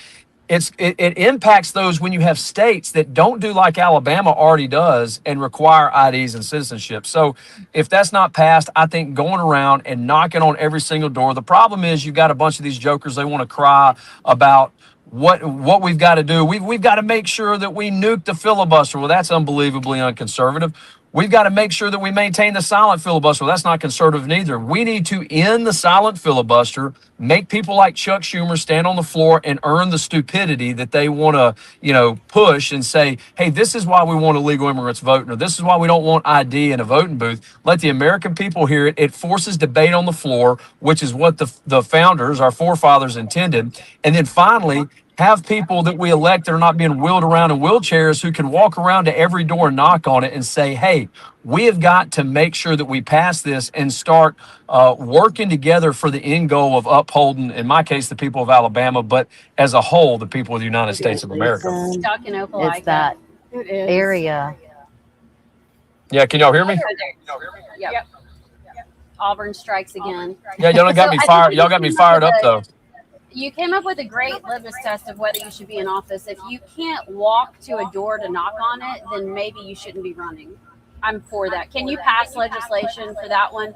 It impacts those when you have states that don't do like Alabama already does and require IDs and citizenship. So if that's not passed, I think going around and knocking on every single door. The problem is you've got a bunch of these jokers. They want to cry about what we've got to do. We've got to make sure that we nuke the filibuster. Well, that's unbelievably unconservative. We've got to make sure that we maintain the silent filibuster. Well, that's not conservative neither. We need to end the silent filibuster, make people like Chuck Schumer stand on the floor and earn the stupidity that they want to, push and say, hey, this is why we want illegal immigrants voting, or this is why we don't want ID in a voting booth. Let the American people hear it. It forces debate on the floor, which is what the founders, our forefathers, intended. And then finally, have people that we elect that are not being wheeled around in wheelchairs who can walk around to every door and knock on it and say, hey, we have got to make sure that we pass this and start working together for the end goal of upholding, in my case, the people of Alabama, but as a whole, the people of the United States of America. Stuck in It's Opelika. that It is. area. Yeah, can y'all hear me? Yep. Auburn strikes again. Yeah, y'all got me fired. Y'all got me fired up though. You came up with a great litmus test of whether you should be in office. If you can't walk to a door to knock on it, then maybe you shouldn't be running. I'm for that. Can you pass legislation for that one?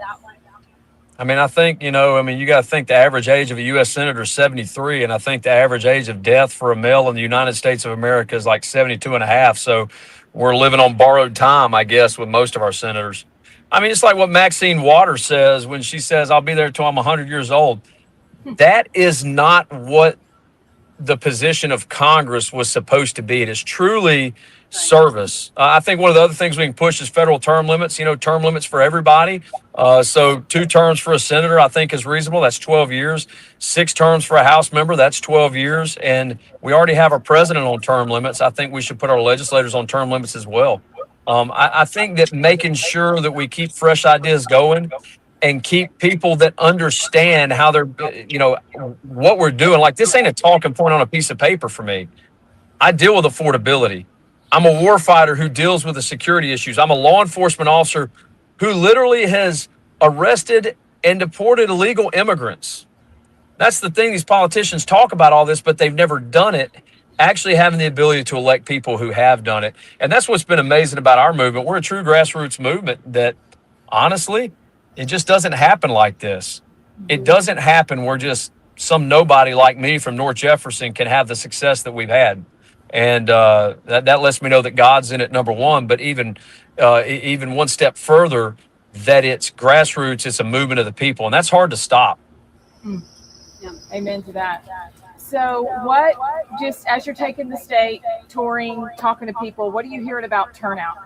I mean, I think, you got to think the average age of a U.S. Senator is 73, and I think the average age of death for a male in the United States of America is like 72 and a half. So we're living on borrowed time, I guess, with most of our senators. I mean, it's like what Maxine Waters says when she says, I'll be there till I'm 100 years old. That is not what the position of Congress was supposed to be. It is truly service. I think one of the other things we can push is federal term limits, term limits for everybody. So 2 terms for a senator, I think, is reasonable. That's 12 years. 6 terms for a House member, that's 12 years. And we already have our president on term limits. I think we should put our legislators on term limits as well. I think that making sure that we keep fresh ideas going and keep people that understand how they're, what we're doing. Like, this ain't a talking point on a piece of paper for me. I deal with affordability. I'm a warfighter who deals with the security issues. I'm a law enforcement officer who literally has arrested and deported illegal immigrants. That's the thing. These politicians talk about all this, but they've never done it, actually having the ability to elect people who have done it. And that's what's been amazing about our movement. We're a true grassroots movement that, honestly, it just doesn't happen like this. It doesn't happen where just some nobody like me from North Jefferson can have the success that we've had. And that lets me know that God's in it, number one, but even one step further, that it's grassroots, it's a movement of the people, and that's hard to stop. Yeah. Amen to that. So what, just as you're taking the state, touring, talking to people, what are you hearing about turnout?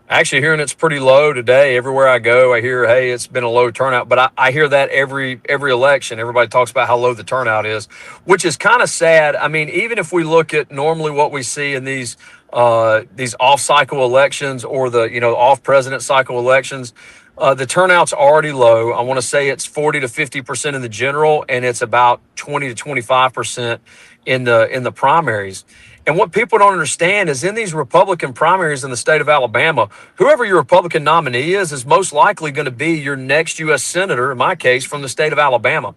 Actually, hearing it's pretty low today. Everywhere I go, I hear, hey, it's been a low turnout. But I hear that every election. Everybody talks about how low the turnout is, which is kind of sad. I mean, even if we look at normally what we see in these off-cycle elections or the off-president cycle elections, the turnout's already low. I want to say it's 40 to 50% in the general, and it's about 20 to 25% in the primaries. And what people don't understand is in these Republican primaries in the state of Alabama, whoever your Republican nominee is most likely going to be your next U.S. Senator, in my case, from the state of Alabama.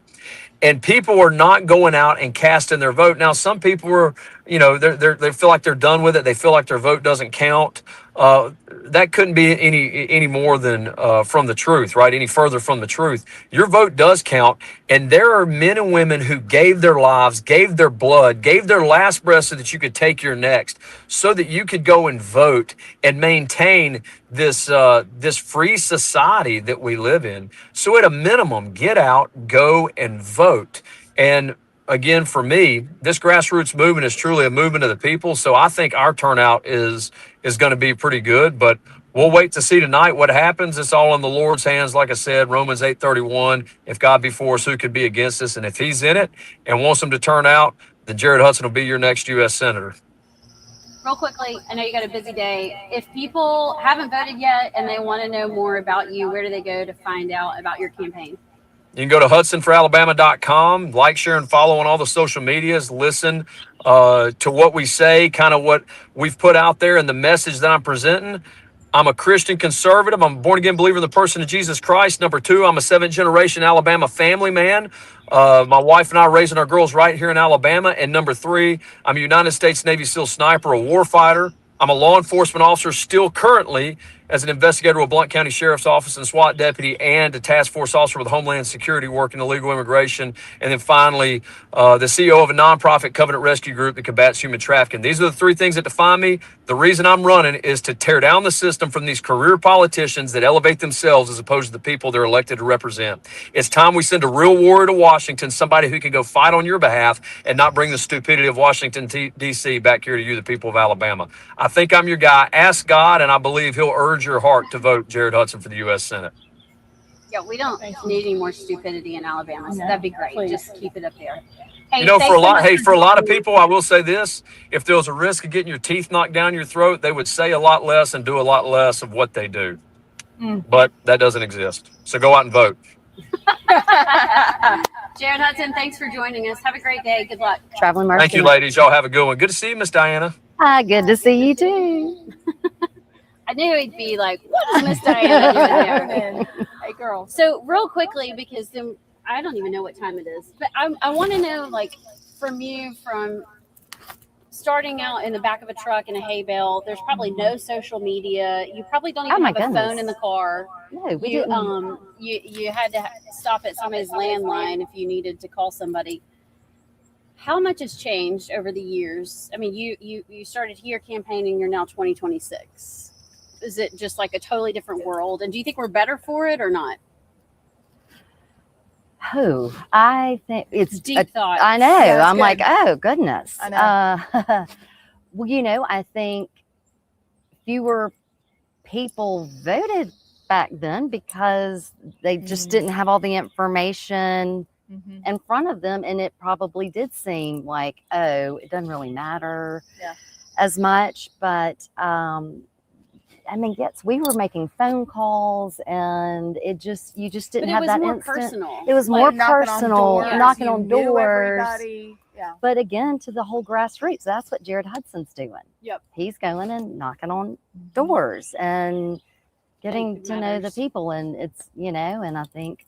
And people are not going out and casting their vote. Now, some people are, they feel like they're done with it. They feel like their vote doesn't count. That couldn't be any more than from the truth, right? Any further from the truth. Your vote does count. And there are men and women who gave their lives, gave their blood, gave their last breath so that you could take your next, so that you could go and vote and maintain this free society that we live in. So at a minimum, get out, go and vote. And again, for me, this grassroots movement is truly a movement of the people. So I think our turnout is going to be pretty good, but we'll wait to see tonight what happens. It's all in the Lord's hands. Like I said, Romans 8:31, if God be for us, who could be against us? And if he's in it and wants them to turn out, then Jared Hudson will be your next U.S. Senator. Real quickly, I know you got a busy day. If people haven't voted yet and they want to know more about you, where do they go to find out about your campaign? You can go to HudsonForAlabama.com, like, share, and follow on all the social medias. Listen to what we say, kind of what we've put out there and the message that I'm presenting. I'm a Christian conservative. I'm a born-again believer in the person of Jesus Christ. Number two, I'm a seventh-generation Alabama family man. My wife and I are raising our girls right here in Alabama. And number three, I'm a United States Navy SEAL sniper, a war fighter. I'm a law enforcement officer still currently as an investigator with Blount County Sheriff's Office and SWAT deputy, and a task force officer with Homeland Security working illegal immigration. And then finally, the CEO of a nonprofit covenant rescue group that combats human trafficking. These are the three things that define me. The reason I'm running is to tear down the system from these career politicians that elevate themselves as opposed to the people they're elected to represent. It's time we send a real warrior to Washington, somebody who can go fight on your behalf and not bring the stupidity of Washington, D.C. back here to you, the people of Alabama. I think I'm your guy. Ask God, and I believe he'll urge your heart to vote Jared Hudson for the U.S. Senate. Yeah, we don't need any more stupidity in Alabama, so that'd be great. Please. Just keep it up there. Hey, For a lot of people, I will say this: if there was a risk of getting your teeth knocked down your throat, they would say a lot less and do a lot less of what they do. But that doesn't exist. So go out and vote. Jared Hudson, thanks for joining us. Have a great day. Good luck. Traveling Mercy. Thank you, ladies. Y'all have a good one. Good to see you, Miss Diana. Good to see you too. I knew he'd be like, what is Miss Diana doing there? Hey, girl. So real quickly, because then I don't even know what time it is, but I want to know, like, from starting out in the back of a truck in a hay bale, there's probably no social media. You probably don't even have a phone in the car. No, we didn't. You had to stop at somebody's landline if you needed to call somebody. How much has changed over the years? I mean, you started here campaigning, you're now 2026. Is it just like a totally different world? And do you think we're better for it or not? I think it's deep thought. I know. Yeah, I'm like, oh goodness. I know. Well, I think fewer people voted back then because they just didn't have all the information in front of them, and it probably did seem like, oh, it doesn't really matter as much. But I mean, yes, we were making phone calls, and you just didn't have that instant. Personal. It was more personal, knocking on You knew doors. everybody. Yeah. But again, to the whole grassroots, that's what Jared Hudson's doing. Yep. He's going and knocking on doors and getting to know the people, and it's and I think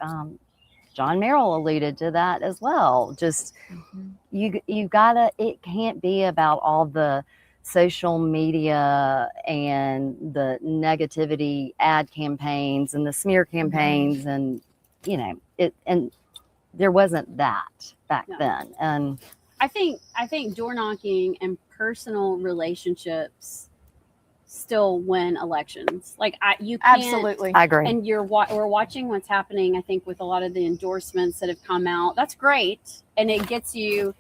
John Merrill alluded to that as well. Just you gotta. It can't be about all the social media and the negativity ad campaigns and the smear campaigns, and and there wasn't that back then. And I think door knocking and personal relationships still win elections. Like you can't, Absolutely. I agree. and we're watching what's happening, I think, with a lot of the endorsements that have come out. That's great, and it gets you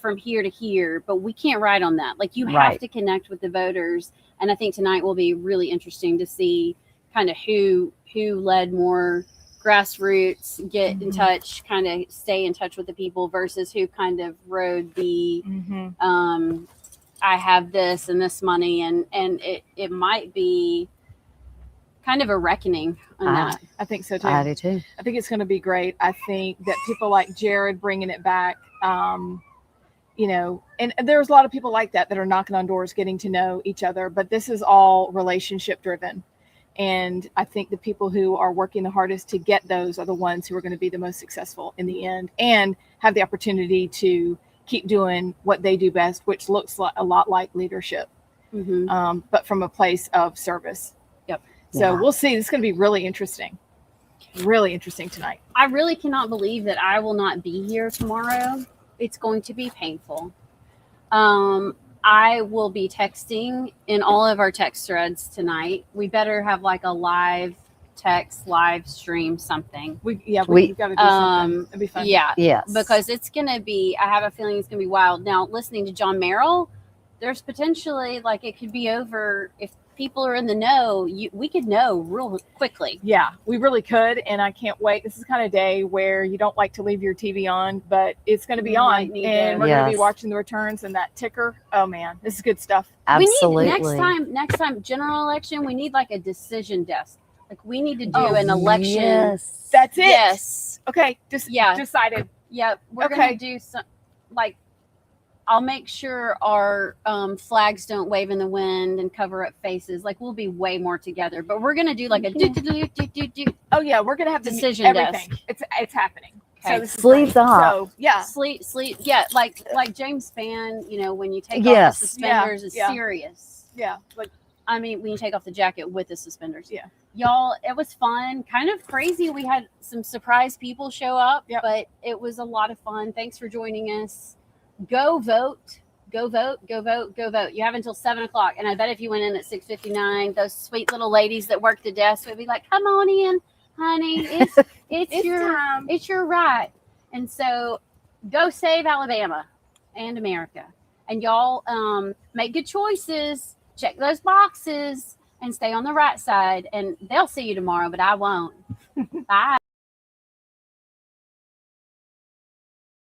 from here to here, but we can't ride on that. Like, you have to connect with the voters. And I think tonight will be really interesting to see kind of who led more grassroots, get in touch, kind of stay in touch with the people, versus who kind of rode the I have this and this money, and it might be kind of a reckoning on that. I think so too. I do too. I think it's going to be great. I think that people like Jared bringing it back, you know, and there's a lot of people like that are knocking on doors, getting to know each other, but this is all relationship driven. And I think the people who are working the hardest to get those are the ones who are going to be the most successful in the end and have the opportunity to keep doing what they do best, which looks a lot like leadership, but from a place of service. Yep. So we'll see. This is going to be really interesting tonight. I really cannot believe that I will not be here tomorrow. It's going to be painful. I will be texting in all of our text threads tonight. We better have like a live text, live stream, something. We've got to do something. It'd be fun. Yeah. Yes. Because it's going to be, I have a feeling it's going to be wild. Now, listening to John Merrill, there's potentially like it could be over if people are in the know. We could know real quickly. Yeah, we really could. And I can't wait. This is the kind of day where you don't like to leave your TV on, but it's going to be on. And we're going to be watching the returns and that ticker. Oh, man, this is good stuff. Absolutely. We need next time, general election, we need like a decision desk. Like we need to do an election. Yes. That's it. Yes. Okay. Decided. Yeah. We're going to do some, like, I'll make sure our flags don't wave in the wind and cover up faces. Like we'll be way more together, but we're going to do like a do. Oh yeah. We're going to have decision everything. desk. It's happening. Okay. So this is Sleeves great. up. So yeah. Sleep. Yeah. Like James Spann, you know, when you take off the suspenders is serious. Yeah. Like, I mean, when you take off the jacket with the suspenders. Yeah. Y'all, it was fun. Kind of crazy. We had some surprise people show up, but it was a lot of fun. Thanks for joining us. Go vote. Go vote. Go vote. Go vote. You have until 7:00. And I bet if you went in at 6:59, those sweet little ladies that work the desk would be like, come on in, honey. It's your right. And so go save Alabama and America. And y'all make good choices. Check those boxes and stay on the right side. And they'll see you tomorrow, but I won't. Bye.